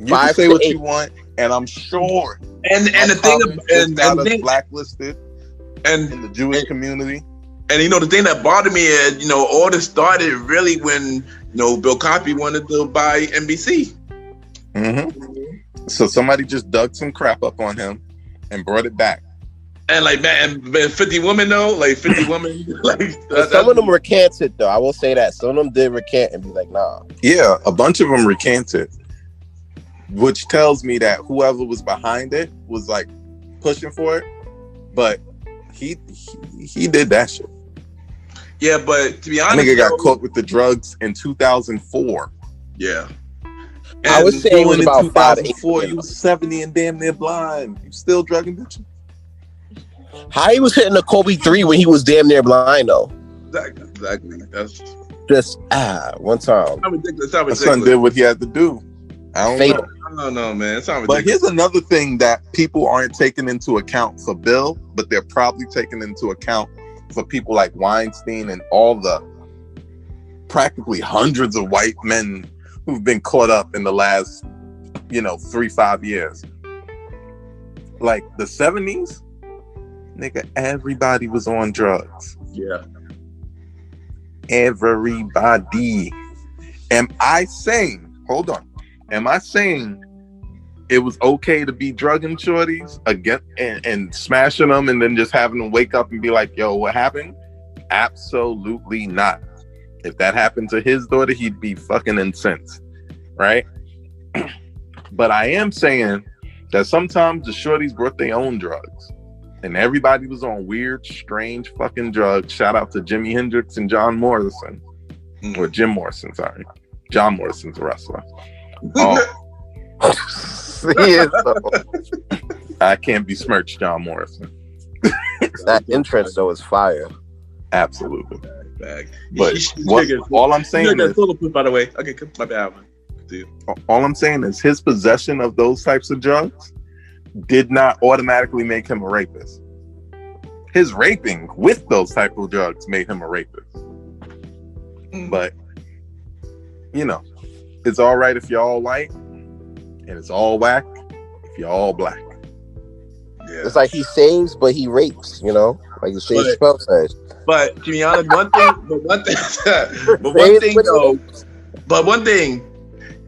can say what you want, and I'm sure. And the thing and blacklisted in the Jewish community. And the thing that bothered me is, all this started really when, Bill Cosby wanted to buy NBC. Mm-hmm. So somebody just dug some crap up on him and brought it back. And 50 women though, 50 women. Some of them recanted though. I will say that some of them did recant and be like, nah. Yeah, a bunch of them recanted, which tells me that whoever was behind it was pushing for it, but he did that shit. Yeah, but to be honest, nigga got caught with the drugs in 2004. Yeah. And I was saying it was about 2004. You was 70 and damn near blind. You still drugging bitches? How he was hitting the Kobe 3 when he was damn near blind though? Exactly. That's just one time. My son did what he had to do. I don't know, man. It's not ridiculous. But here's another thing that people aren't taking into account for Bill, but they're probably taking into account for people like Weinstein and all the practically hundreds of white men who've been caught up in the last, 3-5 years. Like the 70s, nigga, everybody was on drugs. Yeah. Everybody. Am I saying it was okay to be drugging shorties again and smashing them and then just having them wake up and be like, yo, what happened? Absolutely not. If that happened to his daughter, he'd be fucking incensed, right? But I am saying that sometimes the shorties brought their own drugs and everybody was on weird, strange fucking drugs. Shout out to Jimi Hendrix and John Morrison. Or Jim Morrison, sorry. John Morrison's a wrestler. I can't besmirch John Morrison. That entrance though is fire. Absolutely. Bag. But all I'm saying is, by the way, okay, my bad. Dude. All I'm saying is his possession of those types of drugs did not automatically make him a rapist. His raping with those type of drugs made him a rapist. But you know, it's all right if you're all white, and it's all whack if you're all black. Yeah. It's like he saves, but he rapes. You know, like the Shade Spell says. But to be honest, one thing,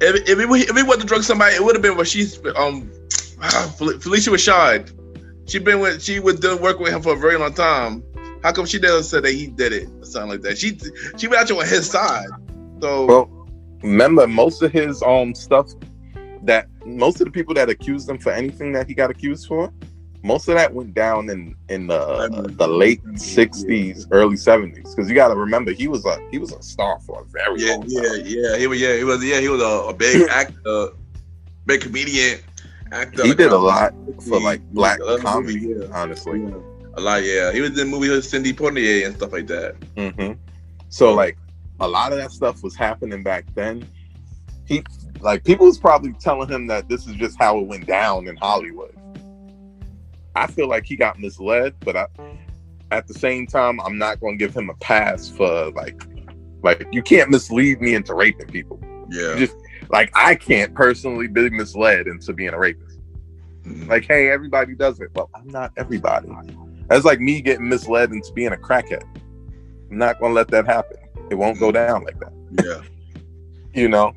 if we want to drug somebody, it would have been what she's Felicia Rashad. She was doing work with him for a very long time. How come she never said that he did it or something like that? She was actually on his side. So well, remember most of his stuff that most of the people that accused him for anything that he got accused for, most of that went down in the late 60s, early 70s. Because you got to remember, he was a star for a very long time. He was a big actor, big comedian, actor. He did a lot for like black comedy, honestly. Yeah. A lot, yeah. He was in the movie with Cindy Poitier and stuff like that. Mm-hmm. So like a lot of that stuff was happening back then. People was probably telling him that this is just how it went down in Hollywood. I feel like he got misled, but at the same time, I'm not going to give him a pass for like you can't mislead me into raping people. Yeah. I can't personally be misled into being a rapist. Mm-hmm. Like, hey, everybody does it. Well, I'm not everybody. That's like me getting misled into being a crackhead. I'm not going to let that happen. It won't go down like that. Yeah. You know?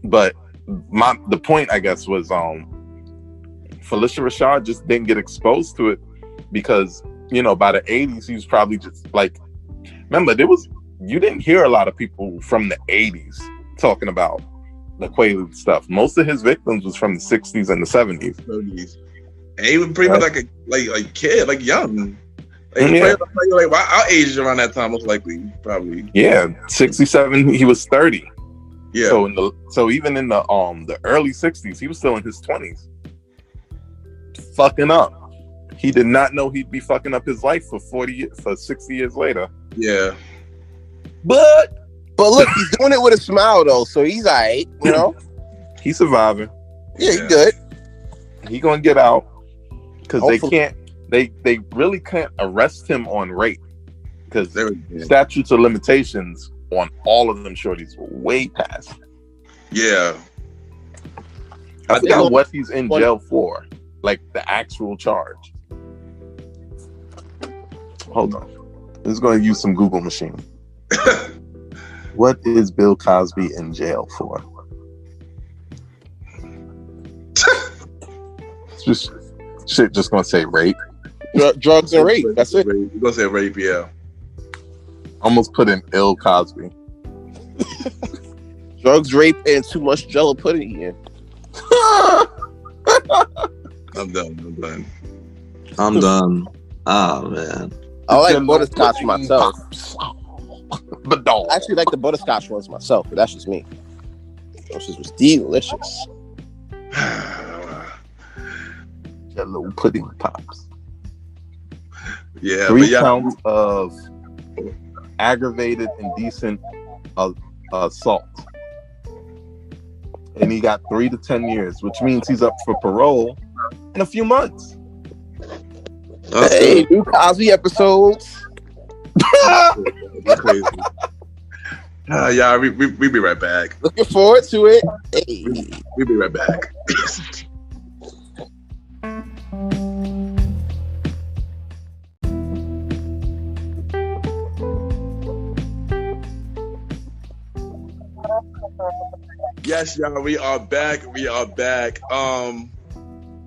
But the point, I guess, was Felicia Rashad just didn't get exposed to it because, you know, by the 80s, he was probably just like, remember, you didn't hear a lot of people from the 80s talking about the Quaalude stuff. Most of his victims was from the 60s and the 70s. And he was pretty much like a kid, like young. Like our age around that time, most likely, probably. Yeah, 67. He was 30. Yeah. So even in the early 60s, he was still in his 20s, fucking up. He did not know he'd be fucking up his life for 60 years later. Yeah. But look, he's doing it with a smile though, so he's alright. You know, he's surviving. Yeah, he's good. He gonna get out because they really can't arrest him on rape because statutes of limitations on all of them shorties were way past. Yeah. I forgot what he's in jail for, like the actual charge. Hold on. I'm just going to use some Google machine. What is Bill Cosby in jail for? Just shit. Just gonna say rape, drugs and rape. That's it. You're gonna say rape, yeah. Almost put in Bill Cosby. Drugs, rape, and too much Jello pudding eating. I'm done. Oh man, I like butterscotch myself. But don't. I actually like the butterscotch ones myself, but that's just me. Those shit was delicious. Jello pudding pops. Yeah. 3 counts of aggravated indecent assault, and he got 3 to 10 years, which means he's up for parole in a few months. Hey, new Cosby episodes. That's crazy. Yeah, we be right back. Looking forward to it. Hey. We'll be right back. Yes, y'all, we are back.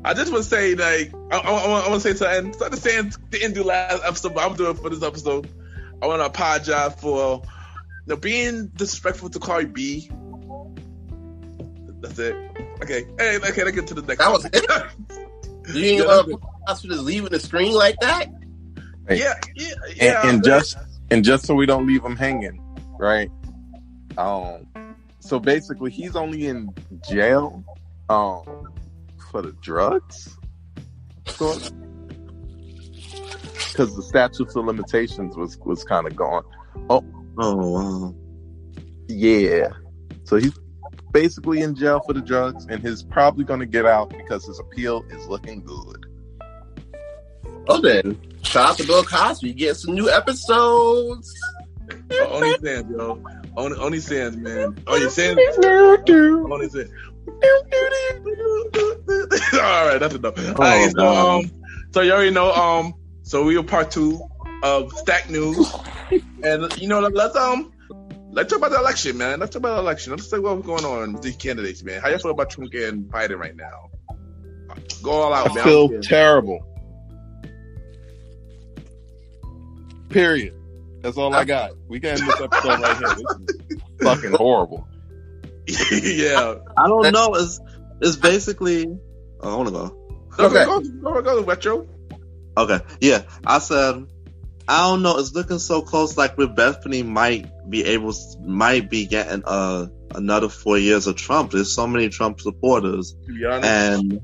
I just want to say, like, I want to say something. Something saying didn't do last episode, but I'm doing it for this episode. I want to apologize for being disrespectful to Cardi B. That's it. Okay. Hey, let's get to the next. That was it. You Us just leaving the screen like that? Yeah. And just so we don't leave him hanging, right? So basically, he's only in jail, for the drugs, because the statute of limitations was kind of gone. Oh wow. Yeah. So he's basically in jail for the drugs, and he's probably going to get out because his appeal is looking good. Oh, then shout out to Bill Cosby. Get some new episodes. Only Sands, yo. Only Sands, man. Oh, you Sands? Only Sands. All right, that's enough. All right, so you already know. So we are part 2 of Stack News, and let's talk about the election, man. Let's talk about the election. Let's talk what's going on with these candidates, man. How you feel about Trump and Biden right now? Go all out, man. I feel terrible. Period. That's all I got. We can end this episode right here. This is fucking horrible. Yeah. I don't know. It's basically. I want to go. Okay. Go, Retro. Okay. Yeah. I said, I don't know. It's looking so close. Like with Bethany might be getting another 4 years of Trump. There's so many Trump supporters, To be honest. and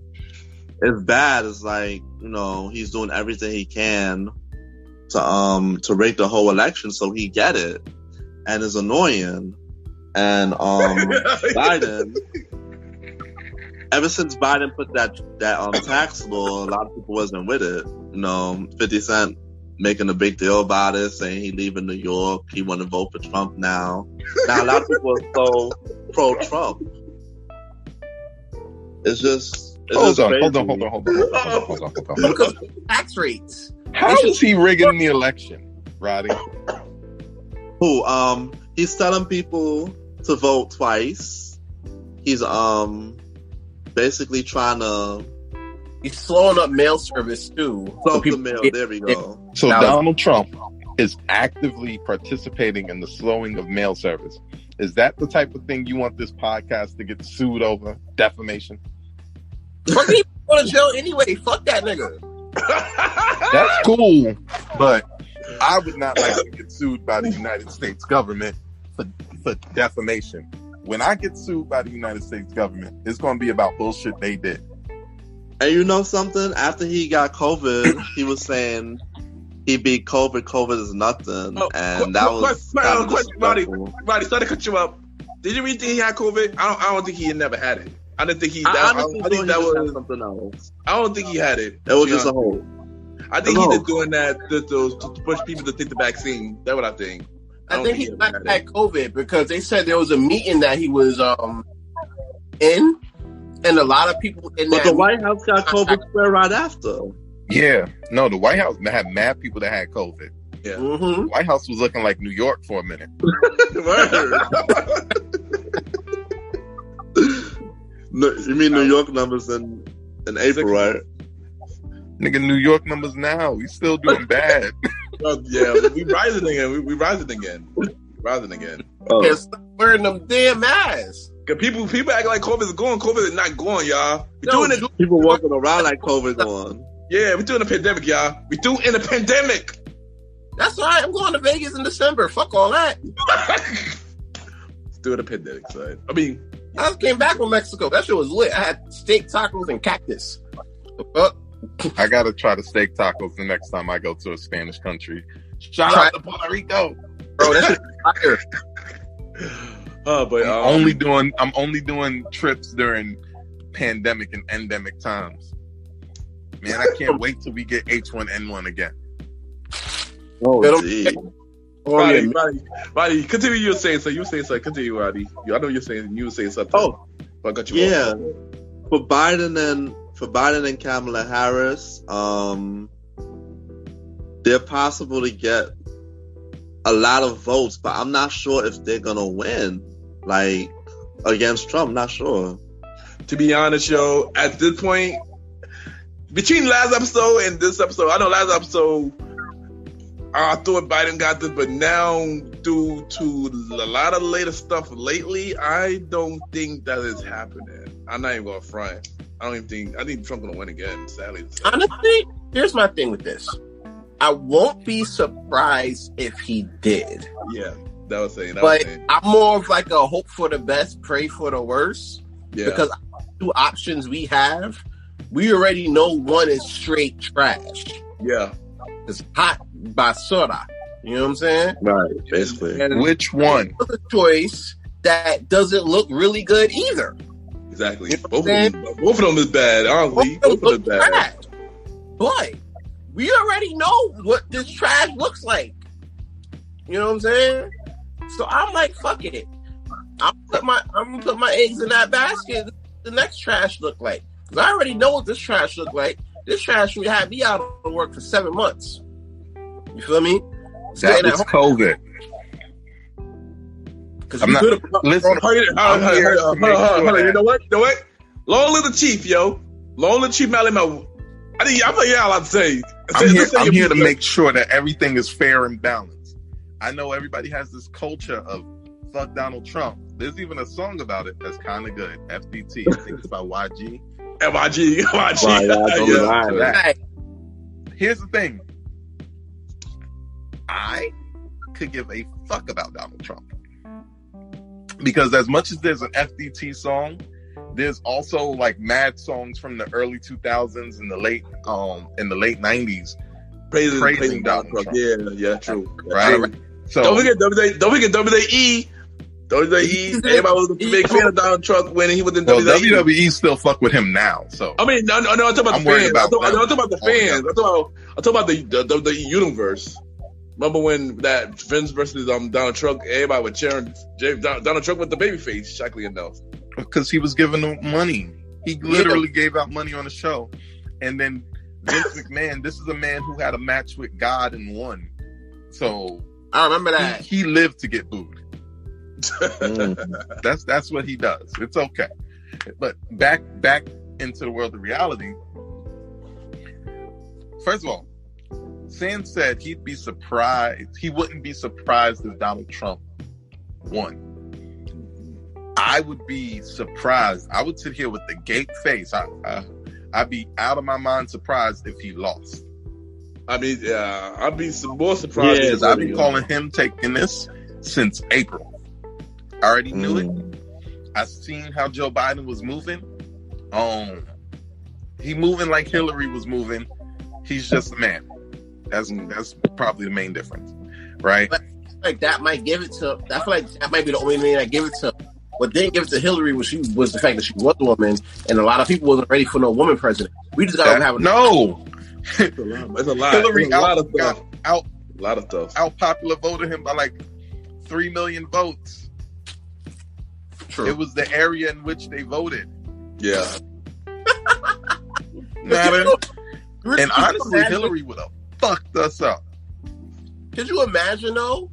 it's bad. It's like he's doing everything he can to rig the whole election so he get it, and it's annoying. And Biden, ever since Biden put that tax law, a lot of people wasn't with it. 50 Cent making a big deal about it, saying he leaving New York, he want to vote for Trump now. Now a lot of people are so pro-Trump. It's just Hold on. Look at the tax rates. How is he rigging the election, Roddy? Who? He's telling people to vote twice. He's basically trying to He's slowing up mail service too. slow the mail. There we go. So Donald Trump is actively participating in the slowing of mail service. Is that the type of thing you want this podcast to get sued over? Defamation? Fuck, he go to jail anyway. Fuck that nigga. That's cool, but I would not like to get sued by the United States government for defamation. When I get sued by the United States government, it's going to be about bullshit they did. And you know something? After he got COVID, he was saying he beat COVID. COVID is nothing, and that was kind of disrespectful. Roddy, sorry to cut you up. Did you really think he had COVID? I don't think he had never had it. I didn't think he. I think that was something else. I don't think he had it. It was just a whole. I think he just doing that to push people to take the vaccine. That's what I think. I think he might have had COVID because they said there was a meeting that he was in, and a lot of people in But that the White House got COVID square right after. Yeah, no, the White House had mad people that had COVID. Yeah. Mm-hmm. The White House was looking like New York for a minute. No, you mean New York numbers in April, right? Nigga, New York numbers now. We still doing bad. Yeah, we rising again. We rising again. Rising again. Can't stop wearing them damn masks. Cause people act like COVID is going. COVID is not going, y'all. We doing it. People walking around like COVID going. Yeah, we doing a pandemic, y'all. We doing a pandemic. That's all right. I'm going to Vegas in December. Fuck all that. Let's do a pandemic, son. I mean, I just came back from Mexico. That shit was lit. I had steak tacos and cactus. The fuck? I gotta try the steak tacos the next time I go to a Spanish country. Shout out to Puerto Rico, bro. That shit fire. But I'm only doing trips during pandemic and endemic times. Man, I can't wait till we get H1N1 again. Oh, gee. Roddy, continue. You were saying so. You were saying so. Continue, Roddy. I know you were saying something. Oh, but I got you. Yeah. For Biden and Kamala Harris, they're possible to get a lot of votes, but I'm not sure if they're gonna win. Like against Trump, not sure. To be honest, yo, at this point, between last episode and this episode, I know last episode I thought Biden got this, but now due to a lot of later stuff lately, I don't think that is happening. I'm not even gonna front. I think Trump gonna win again. Sadly, Honestly, here's my thing with this. I won't be surprised if he did. Yeah, that was saying. But I'm more of like a hope for the best, pray for the worst. Yeah. Because two options we have, we already know one is straight trash. Yeah. It's hot basura. You know what I'm saying? Right, basically. And Which one? The choice that doesn't look really good either. Exactly. You know Both of them is bad, honestly. Both of them is bad. Trash. But we already know what this trash looks like. You know what I'm saying? So I'm like, fuck it. I'm gonna put my eggs in that basket. The next trash look like, because I already know what this trash look like. This trash would have me out of work for 7 months. You feel me? That was COVID. Because I'm not. Listen, Hold on. You know what? Long live the chief, yo. Long live Chief Malimal. I thought you had a lot to say. I'm here to make sure that everything is fair and balanced. I know everybody has this culture of fuck Donald Trump. There's even a song about it that's kind of good. FDT. I think it's by YG. YG. Yeah. Here's the thing. I could give a fuck about Donald Trump. Because as much as there's an FDT song, there's also like mad songs from the early 2000s and the late 90s praising Donald Trump. Yeah, true. Right? So don't forget WWE. Everybody was a big fan of Donald Trump when he was in WWE. WWE still fuck with him now. So I mean, no, I'm talking about the fans. I'm talking about the fans. I'm talking about the universe. Remember when that Vince versus Donald Trump? Everybody was cheering Donald Trump with the baby face, shockingly enough. Because he was giving them money. He literally gave out money on the show. And then Vince McMahon, this is a man who had a match with God and won. So I remember that. He lived to get booed. That's what he does. It's okay. But back into the world of reality. First of all, Sam said he'd be surprised. He wouldn't be surprised if Donald Trump won. I would be surprised. I would sit here with the gape face. I'd be out of my mind surprised if he lost. I mean, yeah, I'd be more surprised. Because I've been calling him taking this since April. I already knew it. I seen how Joe Biden was moving. He moving like Hillary was moving. He's just a man. That's probably the main difference, right? But like that might give it to. I feel like that might be the only thing I give it to. What didn't give it to Hillary was the fact that she was a woman, and a lot of people wasn't ready for no woman president. We just got to have no. It's a lot. Hillary a lot of stuff. Out popular voted him by like 3 million votes. True. It was the area in which they voted. Yeah. And honestly, Hillary would have fucked us up. Could you imagine though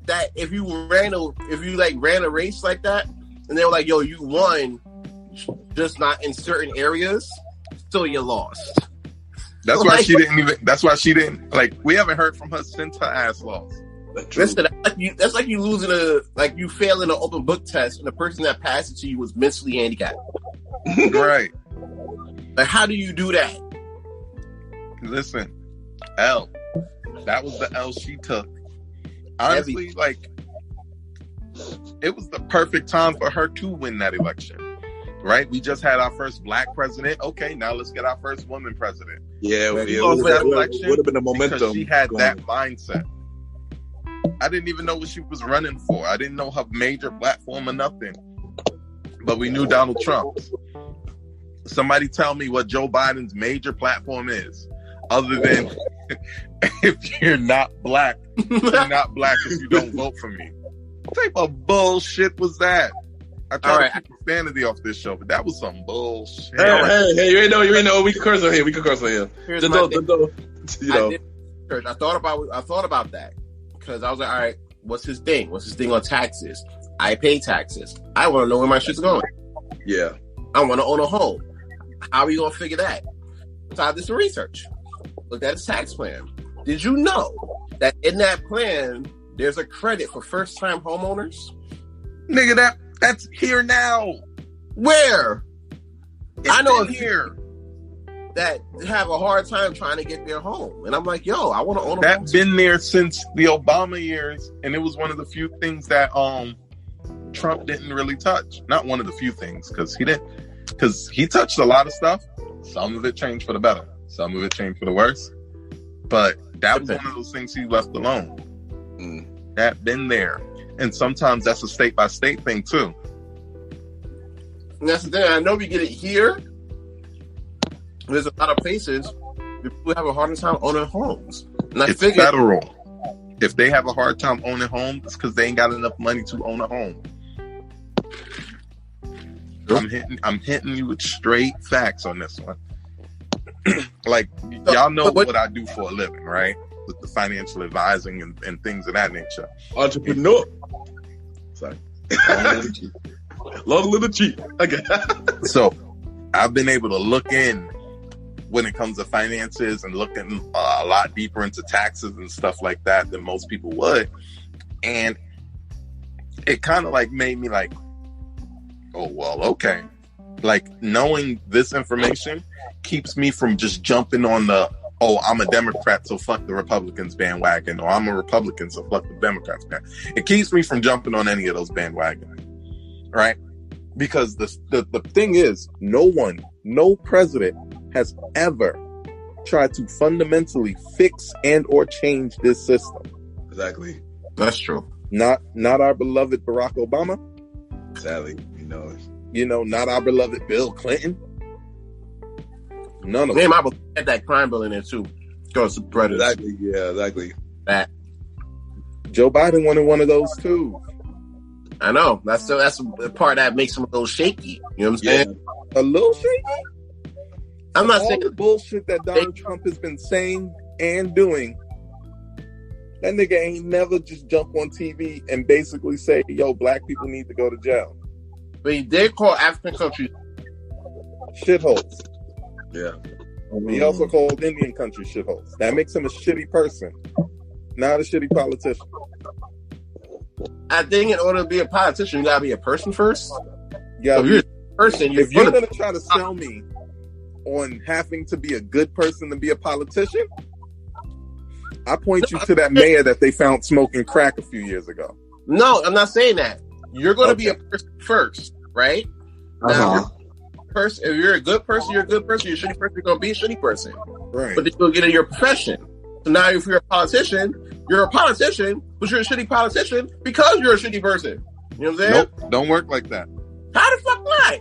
that if you ran a race like that, and they were like, "Yo, you won, just not in certain areas, so you lost." That's why she didn't even. That's why she didn't like. We haven't heard from her since her ass lost. Listen, that's like you losing you failing an open book test, and the person that passed it to you was mentally handicapped. Right. Like, how do you do that? Listen, L. That was the L she took. Honestly, like, it was the perfect time for her to win that election. Right? We just had our first black president. Okay, now let's get our first woman president. Yeah, it would have been a momentum. Because she had that mindset. I didn't even know what she was running for. I didn't know her major platform or nothing. But we knew Donald Trump's. Somebody tell me what Joe Biden's major platform is, other than if you're not black, you're not black if you don't vote for me. What type of bullshit was that? I try to keep profanity off this show, but that was some bullshit. Hey, you ain't know. We can curse on here. I thought about that because I was like, all right, what's his thing? What's his thing on taxes? I pay taxes. I want to know where my shit's going. Yeah. I want to own a home. How are you going to figure that? So I did some research. Looked at his tax plan. Did you know that in that plan, there's a credit for first-time homeowners? Nigga, that's here now. Where? I know a few that have a hard time trying to get their home, and I'm like, yo, I want to own a home. That's been there since the Obama years, and it was one of the few things that Trump didn't really touch. Not one of the few things, because he touched a lot of stuff. Some of it changed for the better, some of it changed for the worse. But that was one of those things he left alone. That been there, and sometimes that's a state by state thing too. And that's the thing. I know we get it here. There's a lot of places people have a harder time owning homes. And I figured federal. If they have a hard time owning homes, it's because they ain't got enough money to own a home. I'm hitting you with straight facts on this one. Like, y'all know what I do for a living, right? With the financial advising and things of that nature. Entrepreneur. Sorry. Long little cheap. Okay. So I've been able to look in when it comes to finances and looking a lot deeper into taxes and stuff like that than most people would. And it kind of like made me like, oh, well, okay. Like, knowing this information keeps me from just jumping on the, oh, I'm a Democrat, so fuck the Republicans bandwagon, or I'm a Republican, so fuck the Democrats bandwagon. It keeps me from jumping on any of those bandwagons, right? Because the thing is, no president has ever tried to fundamentally fix and or change this system. Exactly. that's true. Not our beloved Barack Obama. Sadly, not our beloved Bill Clinton. None of Man, them. I would had that crime bill in there too. Because of predators. Exactly. Yeah, exactly. That Joe Biden wanted one of those too. I know. That's the part that makes him a little shaky. You know what I'm saying? A little shaky. I'm not All saying the bullshit that Donald Trump has been saying and doing. That nigga ain't never just jump on TV and basically say, yo, black people need to go to jail. but he did call African countries Shitholes. Yeah. He also called Indian countries shitholes. That makes him a shitty person, not a shitty politician. I think in order to be a politician, you gotta be a person first. Yeah, So if you're a person, if you're gonna try to sell me on having to be a good person to be a politician, I point you to that mayor that they found smoking crack a few years ago. No, I'm not saying that. You're gonna be a person first, right? Now, if you're a good person, you're a good person. You're a shitty person, you're gonna be a shitty person. Right. But then you'll get in your profession. So now if you're a politician, but you're a shitty politician because you're a shitty person. You know what I'm saying? Nope, don't work like that. How the fuck not?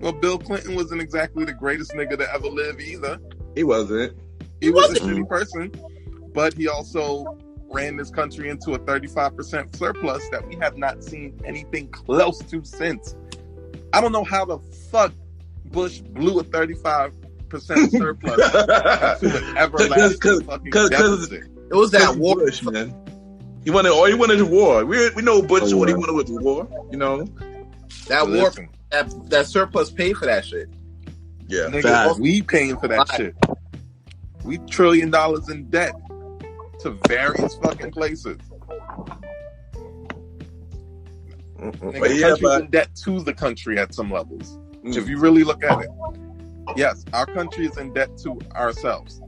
Well, Bill Clinton wasn't exactly the greatest nigga to ever live either. He wasn't. He was a shitty person, but he also ran this country into a 35% surplus that we have not seen anything close to since. I don't know how the fuck Bush blew a 35% surplus to an everlasting fucking deficit. It was that war. Bush, man. He wanted war. We know Bush. What he wanted was war. That war. Listen, That surplus paid for that shit. Yeah. nigga, we paying for that shit. We $1 trillion in debt to various fucking places. Nigga, country's in debt to the country at some levels. If you really look at it. Yes, our country is in debt to ourselves.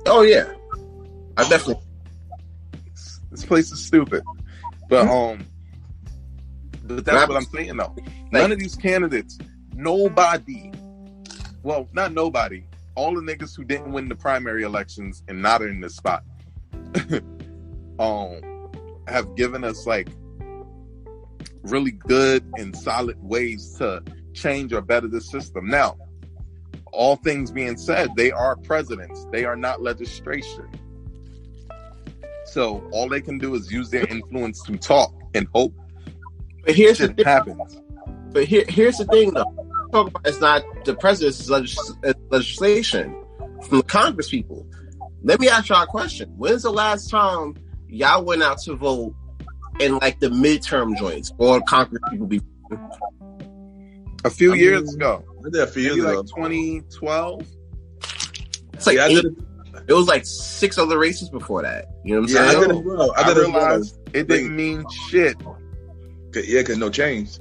Oh yeah, I definitely. This place is stupid. But that's what I'm saying though. None of these candidates, nobody, well, not nobody, all the niggas who didn't win the primary elections and not in this spot, have given us like really good and solid ways to change or better the system. Now, all things being said, they are presidents. They are not legislation. So all they can do is use their influence to talk and hope shit happens. But here's the thing, though. It's not the president's legislation from the Congress people. Let me ask y'all a question. When's the last time y'all went out to vote in like the midterm joints or Congress people be? A few years ago. I did a few years ago. Like 2012. It's like it was like 6 other races before that. You know what I'm saying? I realized it didn't mean shit. Yeah, because no change.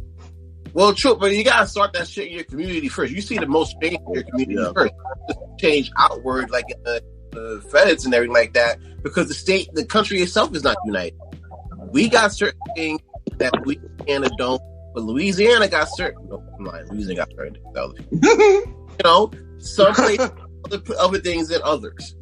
Well, true, but you gotta start that shit in your community first. You see the most change in your community first. Just change outward, like in the feds and everything like that, because the country itself is not united. We got certain things that Louisiana don't, but Louisiana got certain. No, I'm lying. Louisiana got certain things. Some places other things than others.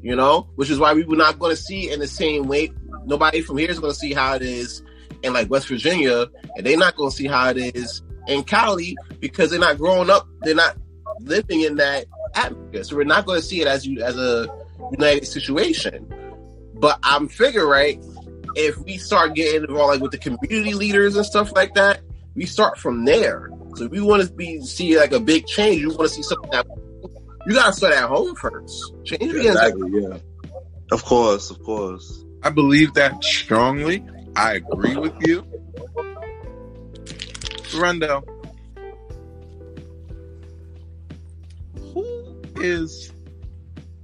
Which is why we were not going to see it in the same way. Nobody from here is going to see how it is in like West Virginia, and they're not going to see how it is in Cali because they're not growing up, they're not living in that atmosphere. So we're not going to see it as a united situation. But I'm figuring, right, if we start getting involved like with the community leaders and stuff like that, we start from there. So if we want to see like a big change, you want to see something that you got to start at home first. Change begins. Yeah. Of course. I believe that strongly. I agree with you. Rondo, who is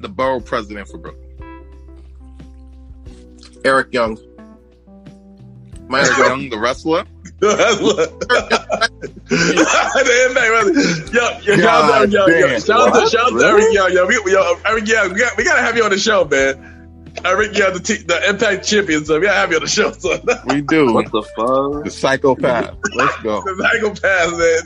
the borough president for Brooklyn? Eric Young. Eric Young, the wrestler? Yo, shout out to Eric Young. Eric Young, we gotta have you on the show, man. Eric Young, the Impact champion, so we gotta have you on the show, son. We do. What the fuck? The psychopath. Let's go. The psychopath, man.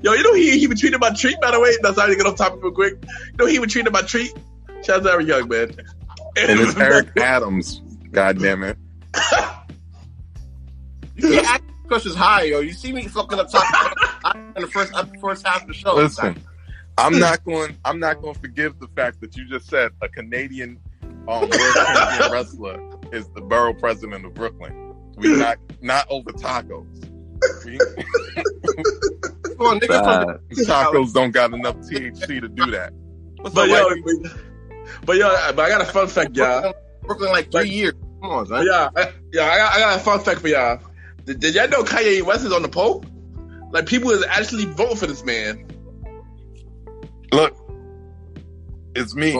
You know he been treated by treat, by the way. That's how you get off topic real quick. You know he been treated by treat. Shout out to Eric Young, man. And it's Eric Adams. God damn it. You can't ask questions high, yo. You see me fucking up talking in the first half of the show. Listen, I'm not going to forgive the fact that you just said a Canadian world champion wrestler is the borough president of Brooklyn. We not over tacos. Come on, nigga, tacos don't got enough THC to do that. But I got a fun fact, y'all. Brooklyn like 3 years. Come on, son. I got a fun fact for y'all. Did y'all know Kanye West is on the poll? Like, people is actually voting for this man. Look, it's me.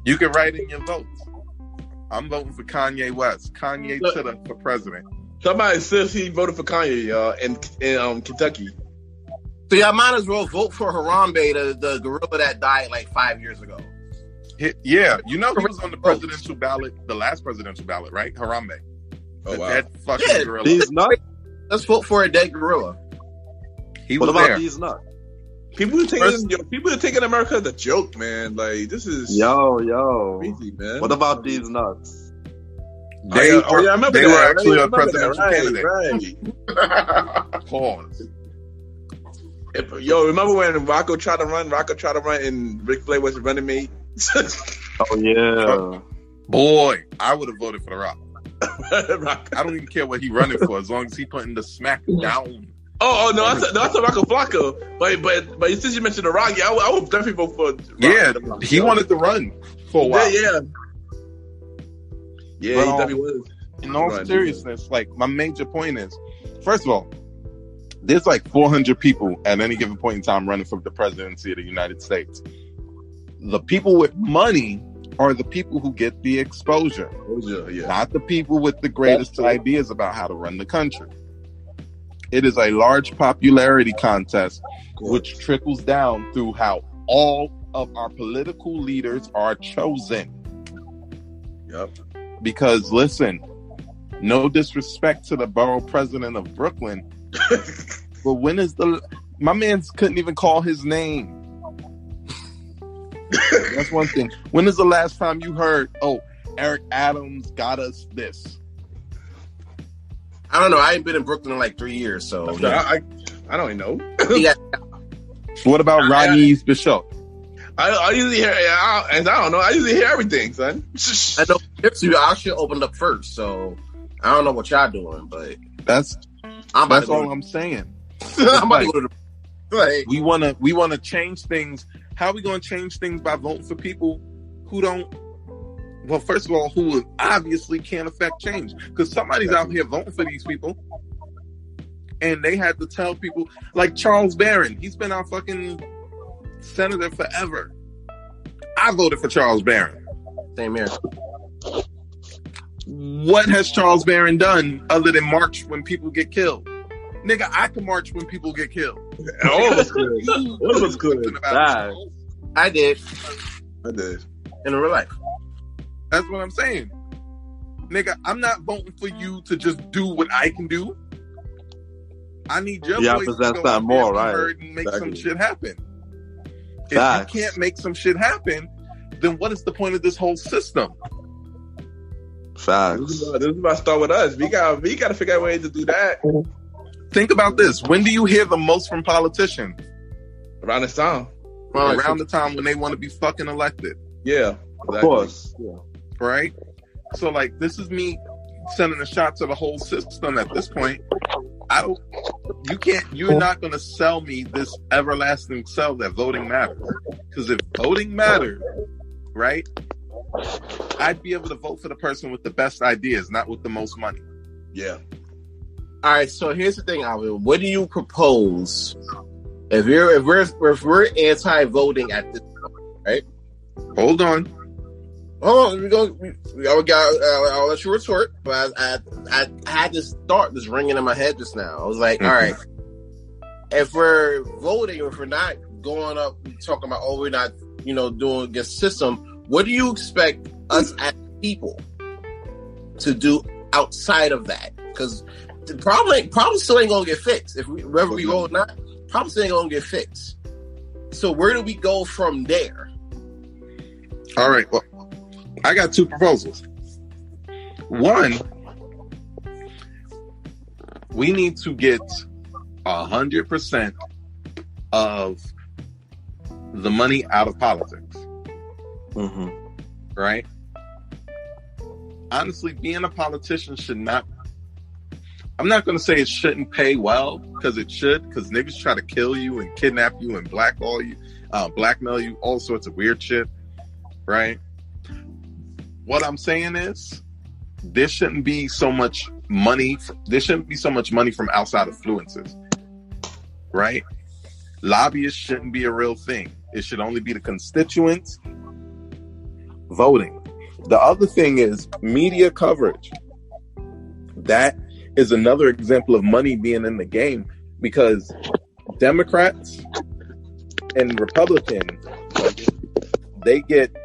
You can write in your votes. I'm voting for Kanye West. Kanye for president. Somebody says he voted for Kanye, y'all, in Kentucky. So y'all might as well vote for Harambe, the gorilla that died like 5 years ago. Yeah, he was on the presidential ballot, the last presidential ballot, right? Harambe. Oh, wow. Dead fucking gorilla. These nuts? Let's vote for a dead gorilla. What about these nuts? People are taking America as a joke, man. Like, this is crazy, man. What about these nuts? They were actually a presidential candidate. Right. Pause. Remember when Rocco tried to run and Ric Flair was the running mate? Oh, yeah. Boy, I would have voted for The Rock. I don't even care what he running for, as long as he putting the smack down. Oh no, that's a Rocco Flacco. But since you mentioned The Rock, I would definitely vote for Rock. Yeah, he wanted to run for a while. Yeah, he definitely was. In all seriousness, like, my major point is, first of all, there's like 400 people at any given point in time running for the presidency of the United States. The people with money are the people who get the exposure, not the people with the greatest ideas about how to run the country. It is a large popularity contest, which trickles down through how all of our political leaders are chosen. Yep. Because listen, no disrespect to the borough president of Brooklyn, but my man couldn't even call his name. That's one thing. When is the last time you heard, Eric Adams got us this? I don't know. I ain't been in Brooklyn in like 3 years, so I don't even know. What about Roddy Bishop? I usually hear, I don't know. I usually hear everything, son. I know our shit opened up first, so I don't know what y'all doing, but that's all I'm saying. I'm about to go to the. We want to change things. How are we going to change things by voting for people who don't? Well, first of all, who obviously can't affect change, because somebody's out here voting for these people, and they had to tell people, like Charles Barron. He's been our fucking senator forever. I voted for Charles Barron. Same here. What has Charles Barron done other than march when people get killed? Nigga, I can march when people get killed. All of us could. All of us could. Nah. I did I did. in real life. That's what I'm saying. Nigga, I'm not voting for you to just do what I can do. I need your You voice to represent go something out there more, and be right? heard and make some Exactly. shit happen. If Facts. you can't make some shit happen, then what is the point of this whole system? Facts. This is about to start with us. We got to figure out a way to do that Think about this. When do you hear the most from politicians? around this time. Around the time when they want to be fucking elected, Yeah. Of course. right? So, like, this is me sending a shot to the whole system at this point. You're not going to sell me this everlasting sell that voting matters. Because if voting mattered, right, I'd be able to vote for the person with the best ideas, not with the most money. Yeah. All right, so here's the thing, Alvin. What do you propose if we're anti-voting at this point, right? Hold on. Hold on, I'll let you retort, but I had this thought just ringing in my head just now. I was like, all right, if we're voting, if we're not going up talking about, we're not, doing against system, what do you expect us as people to do outside of that? Because the problem still ain't gonna get fixed. Whether we vote or not, problem still ain't gonna get fixed. So where do we go from there? All right, well, I got two proposals. One, we need to get 100% of the money out of politics, Mm-hmm. right? Honestly, being a politician should not, I'm not going to say it shouldn't pay well, because it should, because niggas try to kill you and kidnap you and blackmail you, all sorts of weird shit, right? What I'm saying is, there shouldn't be so much money from outside influences, right? Lobbyists shouldn't be a real thing. It should only be the constituents voting. The other thing is media coverage. That is another example of money being in the game, because Democrats and Republicans, they get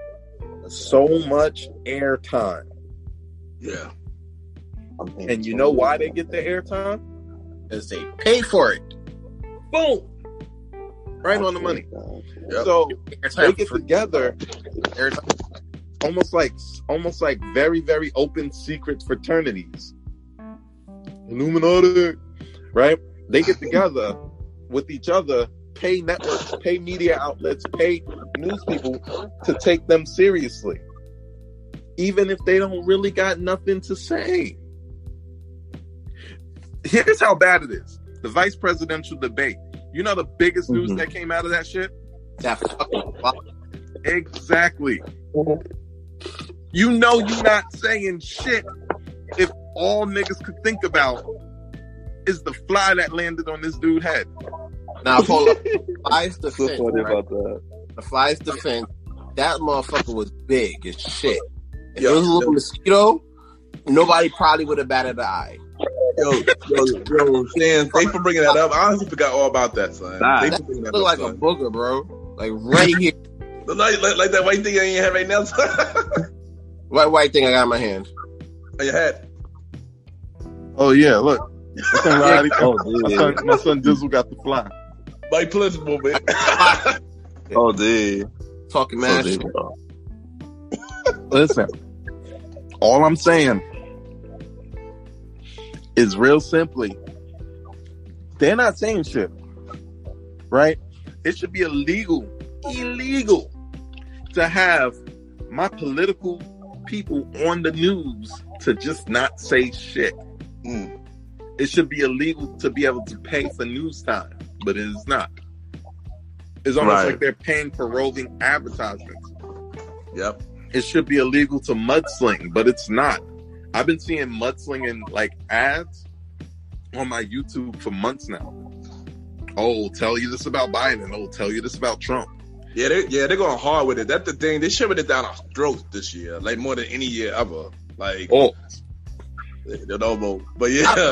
so much airtime. Yeah. And you know why they get the airtime? Is they pay for it. Boom! Right on the money. Yep. So Airtime they get for- together airtime. almost like very, very open secret fraternities. Illuminati, right? They get together with each other, pay networks, pay media outlets, pay news people to take them seriously, even if they don't really got nothing to say. Here's how bad it is. The vice presidential debate. You know the biggest news that came out of that shit? That fucking wow. Exactly. You know you're not saying shit if all niggas could think about is the fly that landed on this dude's head. Now, hold up. Fly's So defense, funny right? about that. The Fly's defense, that motherfucker was big as shit. If Yeah. it was a little mosquito, nobody probably would have batted an eye. Yo, Stan, thanks for bringing that up. I honestly forgot all about that, son. Nah. Thanks That for bringing that look up, like a son. booger, bro. Like right here. Like that white thing in your head right now, son. White thing I got in my hand. On your head. Oh yeah, look. My son, Roddy, Oh, dude. my son Dizzle got the fly. Mike Prince movement. Oh, dude. Talking So mad dude, shit. bro. Listen, all I'm saying is real simply, they're not saying shit, right? It should be illegal to have my political people on the news to just not say shit. Mm. It should be illegal to be able to pay for news time, but it is not. It's almost Right. like they're paying for roving advertisements. Yep. It should be illegal to mudsling, but it's not. I've been seeing mudslinging like ads on my YouTube for months now. Oh, tell you this about Biden. Oh, tell you this about Trump. Yeah, they're going hard with it. That's the thing. They're shoving it down our throats this year, like more than any year ever. Like, Oh, they're normal. But yeah. I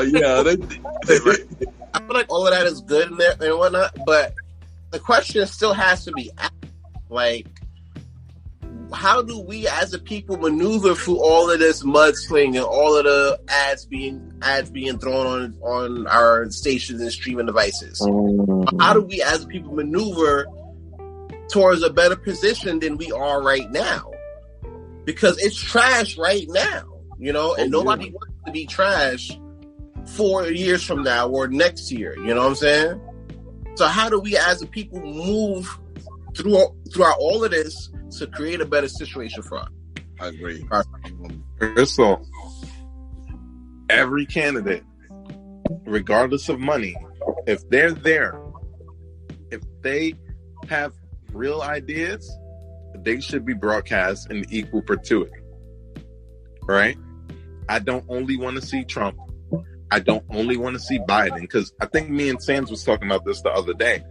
feel like all of that is good and there and whatnot, but the question still has to be asked, like, how do we as a people maneuver through all of this mudslinging and all of the ads being thrown on our stations and streaming devices? How do we as a people maneuver towards a better position than we are right now? Because it's trash right now, and nobody wants to be trash 4 years from now or next year. You know what I'm saying? So how do we as a people move throughout all of this to create a better situation for us? I agree. So every candidate, regardless of money, if they're there, if they have real ideas, they should be broadcast in equal perpetuity. Right? I don't only want to see Trump. I don't only want to see Biden, because I think me and Sands was talking about this the other day.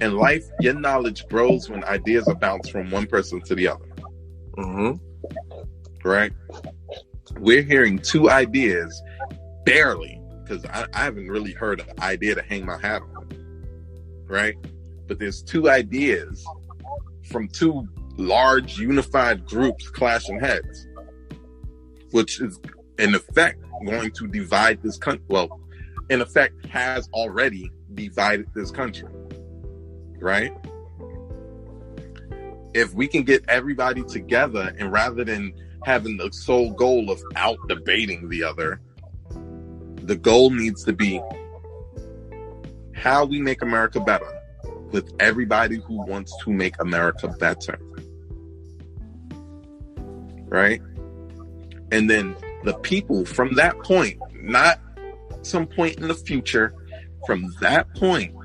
In life, your knowledge grows when ideas are bounced from one person to the other. Right? We're hearing two ideas, barely, because I haven't really heard an idea to hang my hat on. Right? But there's two ideas from two large unified groups clashing heads, which is in effect going to divide this country. Well, in effect has already divided this country. Right? If we can get everybody together, and rather than having the sole goal of out debating the other, the goal needs to be how we make America better with everybody who wants to make America better. Right? And then the people from that point, not some point in the future, from that point,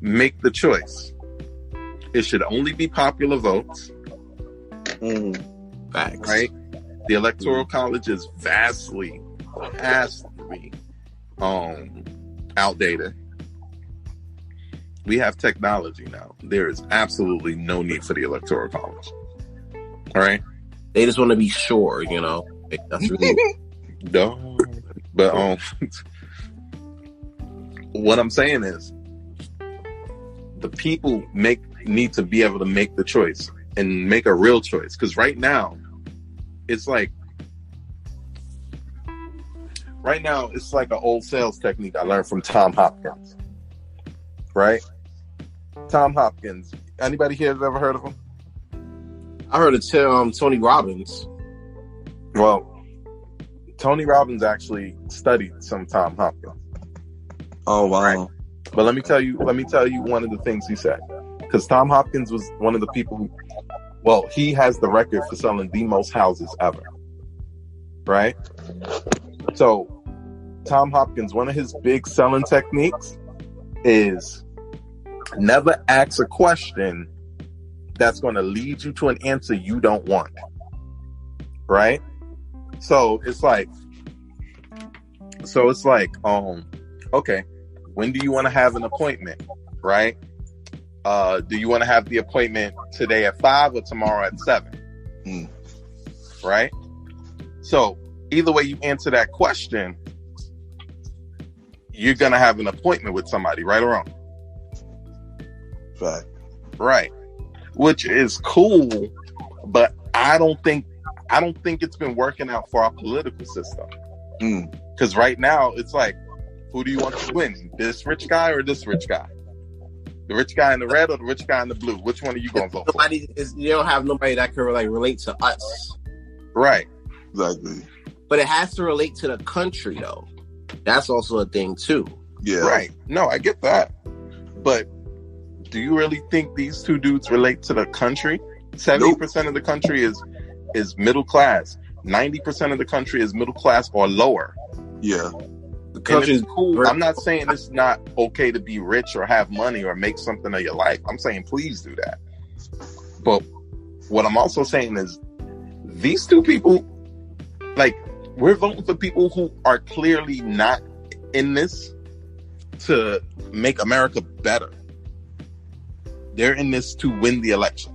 make the choice. It should only be popular votes. Facts. Right? The Electoral College is vastly outdated. We have technology now. There is absolutely no need for the Electoral College. All right? They just want to be sure, That's really No. But what I'm saying is, the people need to be able to make the choice and make a real choice. Because right now, it's like an old sales technique I learned from Tom Hopkins. Right? Tom Hopkins. Anybody here have ever heard of him? I heard of Tony Robbins. Well, Tony Robbins actually studied some Tom Hopkins. Oh wow! Right? But let me tell you one of the things he said, because Tom Hopkins was one of the people who, he has the record for selling the most houses ever. Right? So, Tom Hopkins, one of his big selling techniques is never ask a question that's going to lead you to an answer you don't want. Right? So it's like, okay, when do you want to have an appointment? Right? Do you want to have the appointment today at 5 or tomorrow at 7? Right? So either way you answer that question, you're going to have an appointment with somebody, right or wrong? Right. Right. Which is cool, but I don't think it's been working out for our political system. Because right now it's like, who do you want to win? This rich guy or this rich guy? The rich guy in the red or the rich guy in the blue? Which one are you going to vote for? You don't have nobody that can relate to us. Right. Exactly. But it has to relate to the country, though. That's also a thing, too. Yeah. Right. No, I get that. But do you really think these two dudes relate to the country? 70% of the country is middle class. 90% of the country is middle class or lower. Yeah. The country is cool. I'm not saying it's not okay to be rich or have money or make something of your life. I'm saying please do that. But what I'm also saying is these two people, like, we're voting for people who are clearly not in this to make America better. They're in this to win the election.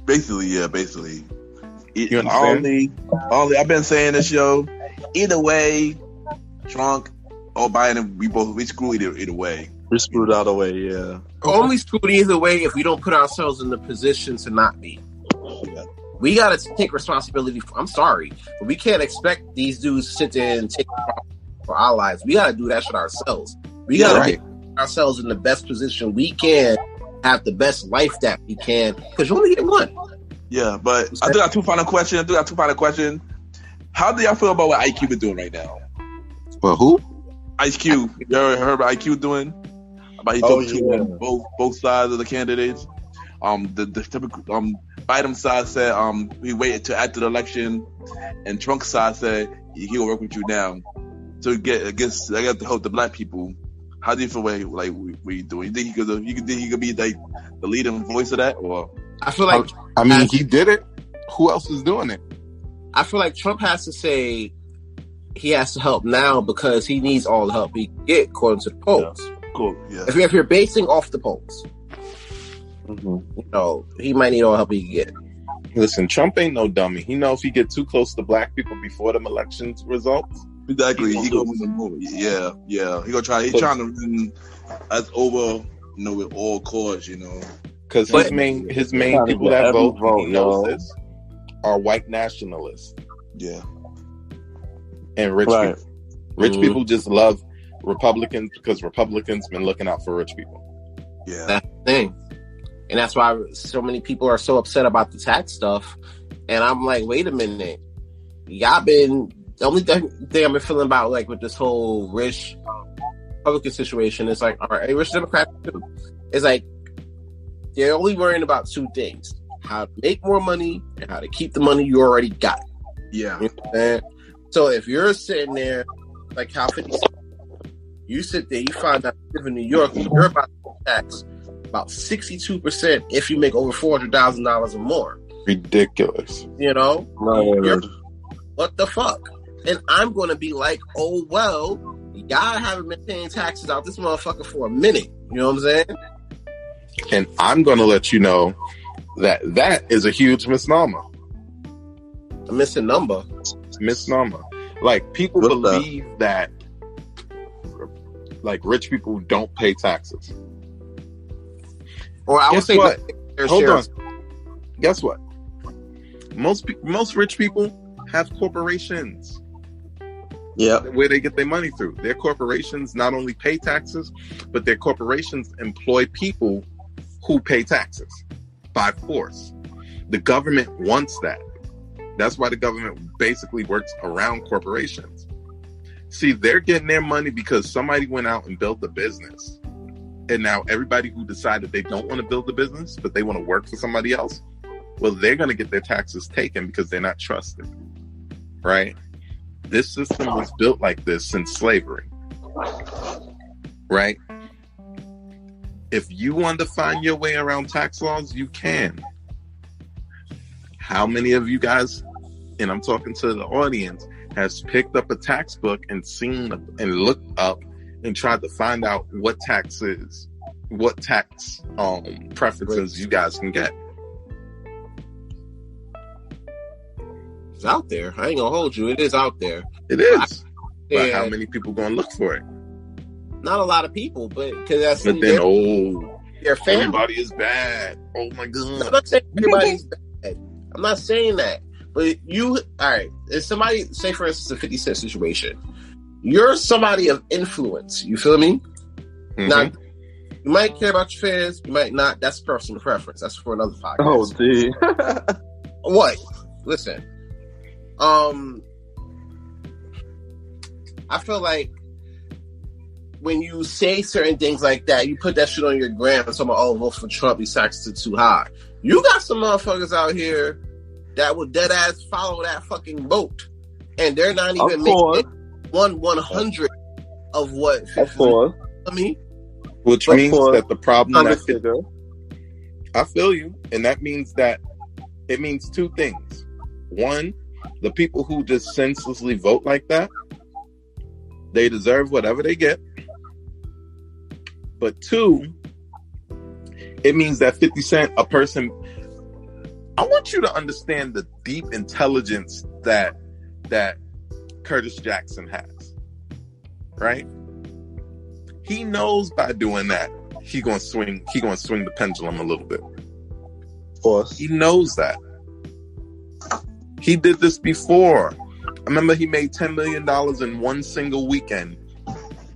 Basically, yeah, basically. You understand? Only I've been saying this, yo. Either way, Trump or Biden, we screwed either way. We screwed out away, yeah. Only screwed either way if we don't put ourselves in the position to not be. Yeah. We got to take responsibility. I'm sorry, but we can't expect these dudes to sit there and take for our lives. We got to do that shit ourselves. We got to put ourselves in the best position we can, have the best life that we can, because you only get one. Yeah, but I do got two final questions. How do y'all feel about what IQ is doing right now? Well, who? Ice Cube. You ever heard about IQ doing? About he talked to both sides of the candidates. The typical Biden side said we waited till after the election, and Trump's side said he will work with you now. So I guess I got to help the black people. How do you feel what you doing? You think he could be like the leading voice of that, or? I feel like he did it. Who else is doing it? I feel like Trump has to say he has to help now because he needs all the help he can get according to the polls. Yeah. Cool. Yeah. If you're basing off the polls, he might need all the help he can get. Listen, Trump ain't no dummy. He knows if he get too close to black people before them elections results. Exactly. He gonna win the movie. Yeah. He gonna try. He's trying to win us over. With all cause. Because his main people that vote, he knows this, are white nationalists. Yeah. And rich people. Rich people just love Republicans because Republicans been looking out for rich people. Yeah. That's the thing. And that's why so many people are so upset about the tax stuff. And I'm like, wait a minute. The only thing I've been feeling about with this whole rich Republican situation is all right, rich Democrats too. It's they're only worrying about two things: how to make more money and how to keep the money you already got. Yeah. You know what I'm saying? So if you're sitting there, how 50 you sit there, you find out you live in New York, you're about to tax about 62% if you make over $400,000 or more. Ridiculous. What the fuck? And I'm going to be like, oh, well, y'all haven't been paying taxes out this motherfucker for a minute. You know what I'm saying? And I'm going to let you know that is a huge misnomer. A missing number. Misnomer. People believe that rich people don't pay taxes. Or I would say what? Hold on. Guess what? Most rich people have corporations. Yeah. Where they get their money through. Their corporations not only pay taxes, but their corporations employ people who pay taxes by force. The government wants that. That's why the government basically works around corporations. See, they're getting their money because somebody went out and built a business. And now everybody who decided they don't want to build a business, but they want to work for somebody else, well, they're going to get their taxes taken because they're not trusted. Right? This system was built like this since slavery. Right? If you want to find your way around tax laws, you can. How many of you guys, and I'm talking to the audience, has picked up a tax book and seen and looked up and tried to find out what tax preferences you guys can get? It's out there. I ain't gonna hold you. It is out there. It is. But how many people gonna look for it? Not a lot of people, but because their family. Everybody is bad. Oh my god! I'm not saying everybody's bad. I'm not saying that. But all right. If somebody, say for instance, a 50 Cent situation, you're somebody of influence. You feel me? Mm-hmm. Now, you might care about your fans. You might not. That's personal preference. That's for another podcast. Oh, gee. What? Listen. I feel like when you say certain things like that, you put that shit on your gram and someone, vote for Trump, these taxes are too high. You got some motherfuckers out here that will dead ass follow that fucking vote. And they're not even making 1/100 of what. Of course. Which means that the problem I feel you. And that means that it means two things. One, the people who just senselessly vote like that, they deserve whatever they get. But two, it means that 50 Cent, a person I want you to understand the deep intelligence that Curtis Jackson has, right? He knows by doing that he gonna swing the pendulum a little bit. Of course. He knows that. He did this before. I remember he made $10 million in one single weekend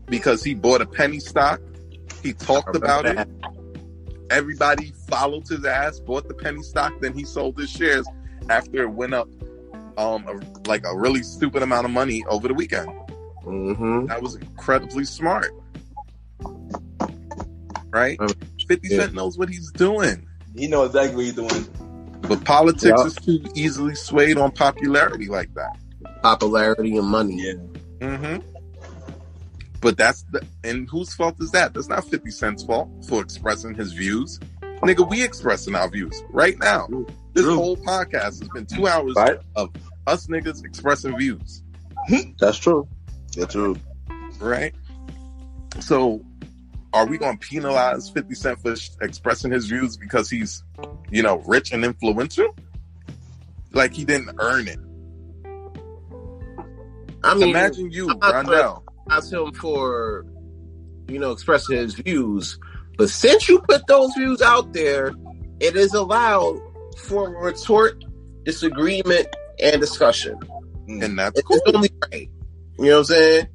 because he bought a penny stock. He talked about it. Everybody followed his ass, bought the penny stock, then he sold his shares after it went up like a really stupid amount of money over the weekend. Mm-hmm. That was incredibly smart. Right? 50 Cent knows what he's doing. He knows exactly what he's doing. But politics is too easily swayed on popularity like that. Popularity and money. Yeah. Mm-hmm. But and whose fault is that? That's not 50 Cent's fault for expressing his views. Nigga, we expressing our views right now. This whole podcast has been 2 hours of us niggas expressing views. That's true. That's true. Right? So, are we going to penalize 50 Cent for expressing his views because he's, rich and influential? Like he didn't earn it. I mean, imagine you, Rondell. Ask him for, expressing his views. But since you put those views out there, it is allowed for retort, disagreement, and discussion. And that's cool. It's only right. You know what I'm saying?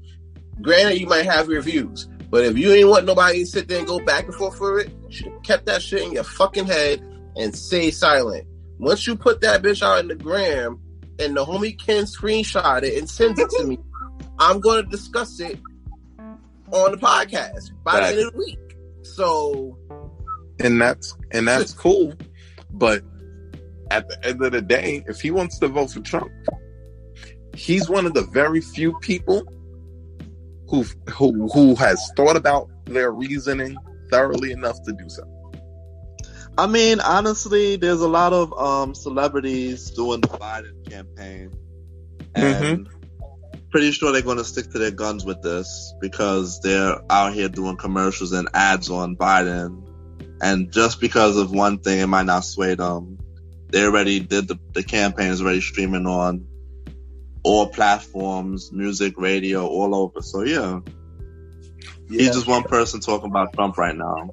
Granted, you might have your views. But if you ain't want nobody to sit there and go back and forth for it, you should have kept that shit in your fucking head and stay silent. Once you put that bitch out in the gram and the homie Ken screenshot it and sends it to me, I'm going to discuss it on the podcast by the end of the week. So, and that's cool. But at the end of the day, if he wants to vote for Trump, he's one of the very few people who has thought about their reasoning thoroughly enough to do so. I mean, honestly, there's a lot of celebrities doing the Biden campaign, and pretty sure they're going to stick to their guns with this because they're out here doing commercials and ads on Biden, and just because of one thing, it might not sway them. They already did the campaign is already streaming on all platforms, music, radio, all over. So yeah. He's just one person talking about Trump right now.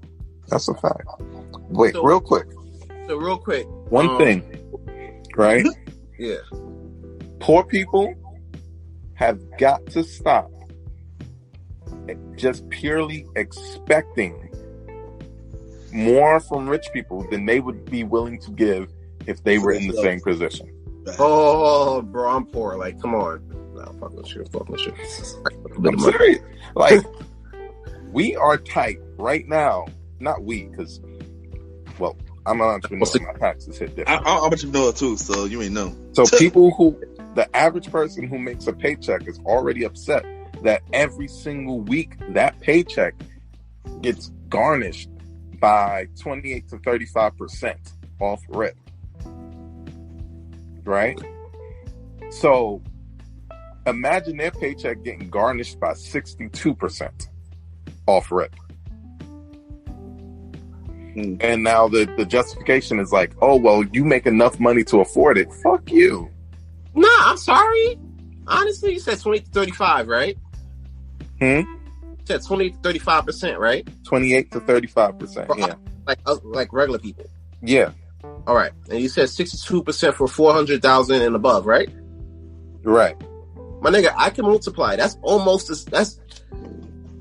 That's a fact. Wait, real quick. One thing, right? Yeah. Poor people have got to stop just purely expecting more from rich people than they would be willing to give if they were in the same position. Oh, bro, I'm poor. Like, come on. No, fuck with you. I'm serious. Like, we are tight right now. Not we, because, well, I'm an entrepreneur. My taxes hit different. I'll bet you know it too, so you ain't know. So the average person who makes a paycheck is already upset that every single week that paycheck gets garnished by 28 to 35% off rip. Right? So imagine their paycheck getting garnished by 62% off rip. And now the justification is like, oh, well, you make enough money to afford it. Fuck you. Nah, I'm sorry. Honestly, you said 20 to 35, right? You said 20 to 35%, right? 28 to 35%, yeah. Like regular people. Yeah. All right. And you said 62% for 400,000 and above, right? Right. My nigga, I can multiply. That's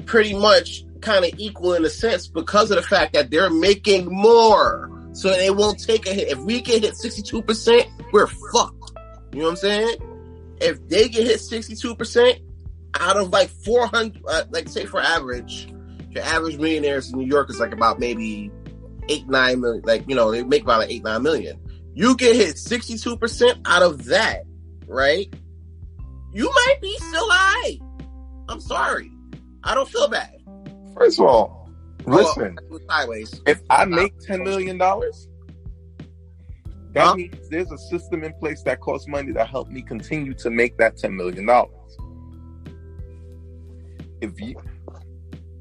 pretty much kind of equal in a sense because of the fact that they're making more. So they won't take a hit. If we get hit 62%, we're fucked. You know what I'm saying? If they get hit 62% out of like 400, like say for average, your average millionaires in New York is like about maybe 8-9 million. Like, they make about like 8-9 million. You get hit 62% out of that, right? You might be still high. I'm sorry. I don't feel bad. First of all, listen. Sideways. If I make $10 million, that means there's a system in place that costs money to help me continue to make that $10 million.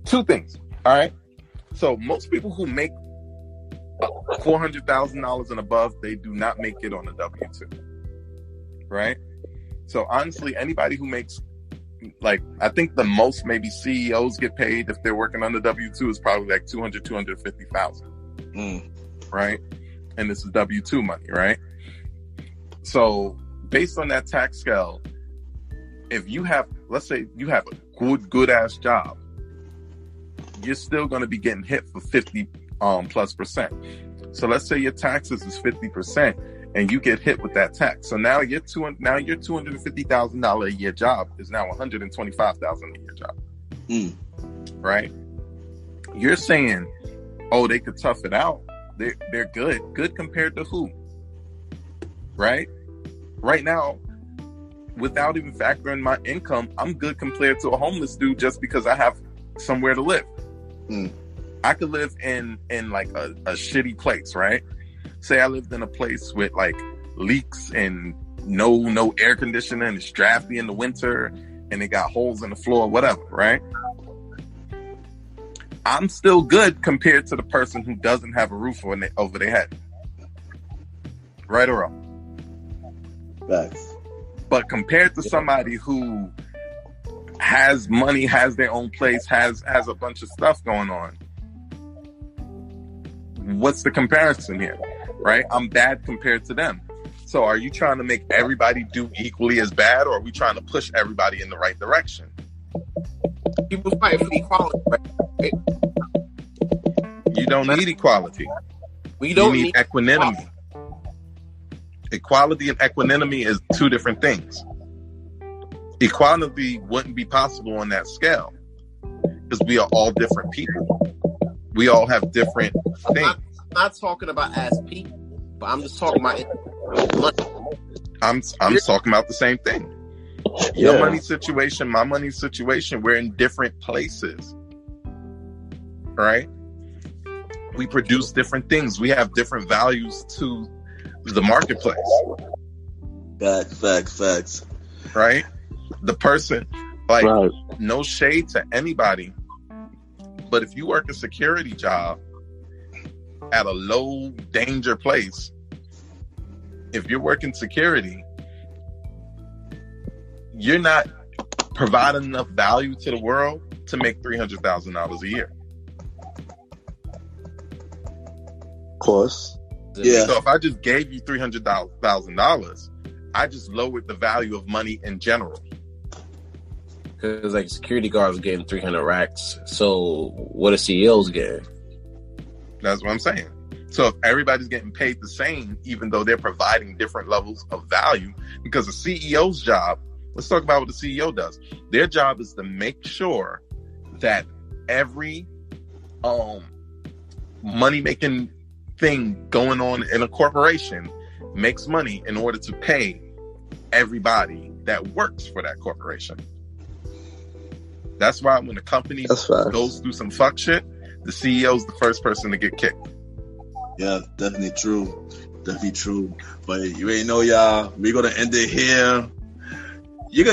Two things, all right? So most people who make $400,000 and above, they do not make it on a W-2, right? So honestly, anybody who makes, like, I think the most maybe CEOs get paid if they're working on the W-2 is probably like $250,000, right? And this is W-2 money, right? So based on that tax scale, if you have, let's say you have a good ass job, you're still going to be getting hit for 50 plus percent. So let's say your taxes is 50% and you get hit with that tax. So now your $250,000 a year job is now $125,000 a year job. Right? You're saying, oh, they could tough it out. They're good. Good compared to who? Right? Right now, without even factoring my income, I'm good compared to a homeless dude just because I have somewhere to live. I could live in like a shitty place, right? Say I lived in a place with like leaks and no air conditioning, and it's drafty in the winter, and it got holes in the floor, whatever, right? I'm still good compared to the person who doesn't have a roof over their head. Right or wrong? Facts. But compared to somebody who has money, has their own place, has a bunch of stuff going on, what's the comparison here, right? I'm bad compared to them. So are you trying to make everybody do equally as bad, or are we trying to push everybody in the right direction? People fight for equality, right? You don't need equality. We don't need equanimity. Equality and equanimity is two different things. Equality wouldn't be possible on that scale because we are all different people. We all have different things. I'm not talking about as people, but I'm just talking about money. I'm talking about the same thing. Your money situation, my money situation, we're in different places. Right? We produce different things. We have different values to the marketplace. Facts. Right? The person, like, no shade to anybody, but if you work a security job at a low danger place, if you're working security, you're not providing enough value to the world to make $300,000 a year. Of course. Yeah. So if I just gave you $300,000, I just lowered the value of money in general. Because like security guards are getting 300 racks. So what are CEOs getting? That's what I'm saying. So if everybody's getting paid the same, even though they're providing different levels of value, because the CEO's job, let's talk about what the CEO does. Their job is to make sure that every money-making thing going on in a corporation makes money in order to pay everybody that works for that corporation. That's why when the company goes through some fuck shit, the CEO's the first person to get kicked. Yeah, definitely true. But you ain't know, y'all. We're gonna end it here. We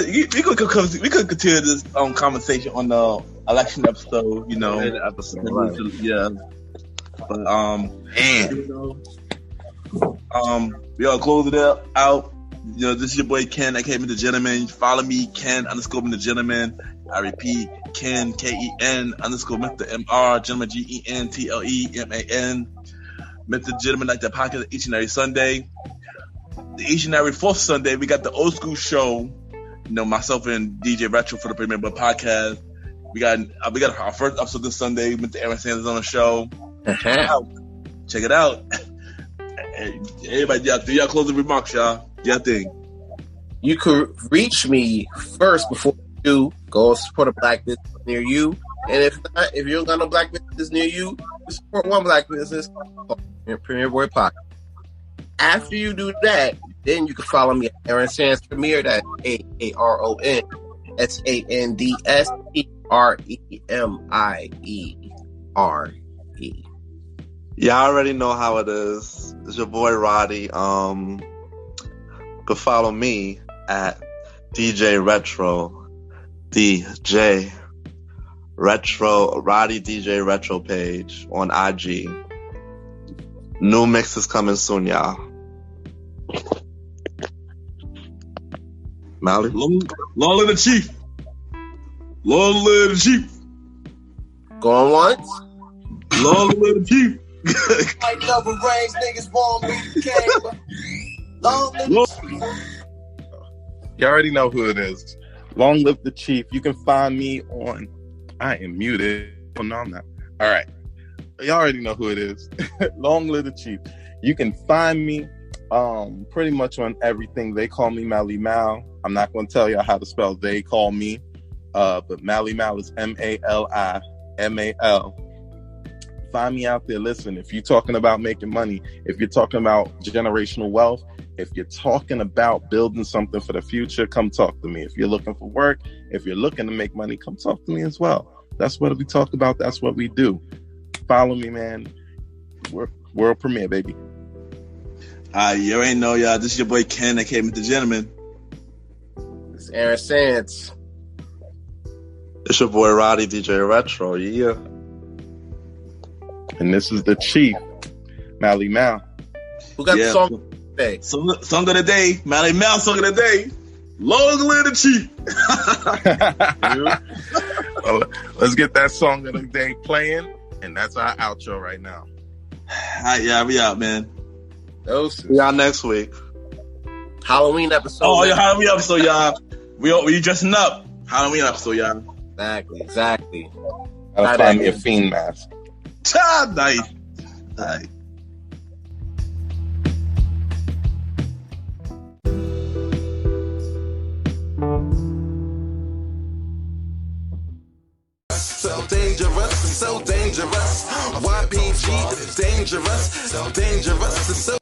could continue this conversation on the election episode. You know, yeah. But we all close it out. You know, this is your boy Ken, Aka MrGentleman. Follow me, Ken_MrGentleman. I repeat, Ken, KEN _Mr. MR, Gentleman GENTLEMAN. Mr. Gentleman, like the podcast each and every Sunday. Each and every fourth Sunday, we got the old school show. You know, myself and DJ Retro for the Premier Boy podcast. We got our first episode this Sunday. Mr. Aaron Sanders on the show. Check it out. Everybody, y'all closing remarks, y'all. Y'all think. You could reach me first before you go support a black business near you. And if not, if you don't got no black business near you, support one black business, Premier Boy Podcast. After you do that, then you can follow me at Aaron Sands Premier. That's AARONSANDSPREMIERE. Y'all already know how it is. It's your boy Roddy. You can follow me at DJ Retro, Roddy DJ Retro page on IG. New mix is coming soon, y'all. Mally? Long live the chief. Long live the chief. Going once? Long live the chief. I never range, niggas want me You already know who it is. Long live the chief. You can find me on. I am muted. Oh, no, I'm not. All right. You already know who it is. Long live the chief. You can find me pretty much on everything. They call me Malimal. I'm not going to tell y'all how to spell they call me. But Malimal is Malimal. Find me out there. Listen, if you're talking about making money, if you're talking about generational wealth, if you're talking about building something for the future, come talk to me. If you're looking for work, if you're looking to make money, come talk to me as well. That's what we talk about. That's what we do. Follow me, man. World premiere, baby. You ain't know, y'all. This is your boy Ken, Aka MrGentleman. It's Aaron Sands. It's your boy Roddy, DJ Retro. Yeah. And this is the chief, Malimal. Who got the song today? Song of the day, Malimal song of the day. Long live the chief. Well, let's get that song of the day playing, and that's our outro right now. All right, yeah, we out, man. Those See y'all next week. Halloween episode. Oh, yeah, Halloween episode, y'all. We dressing up. Halloween episode, y'all. Exactly. Gotta find me a fiend mask. Nice. Nice. So dangerous, so dangerous. YPG, dangerous, so dangerous, so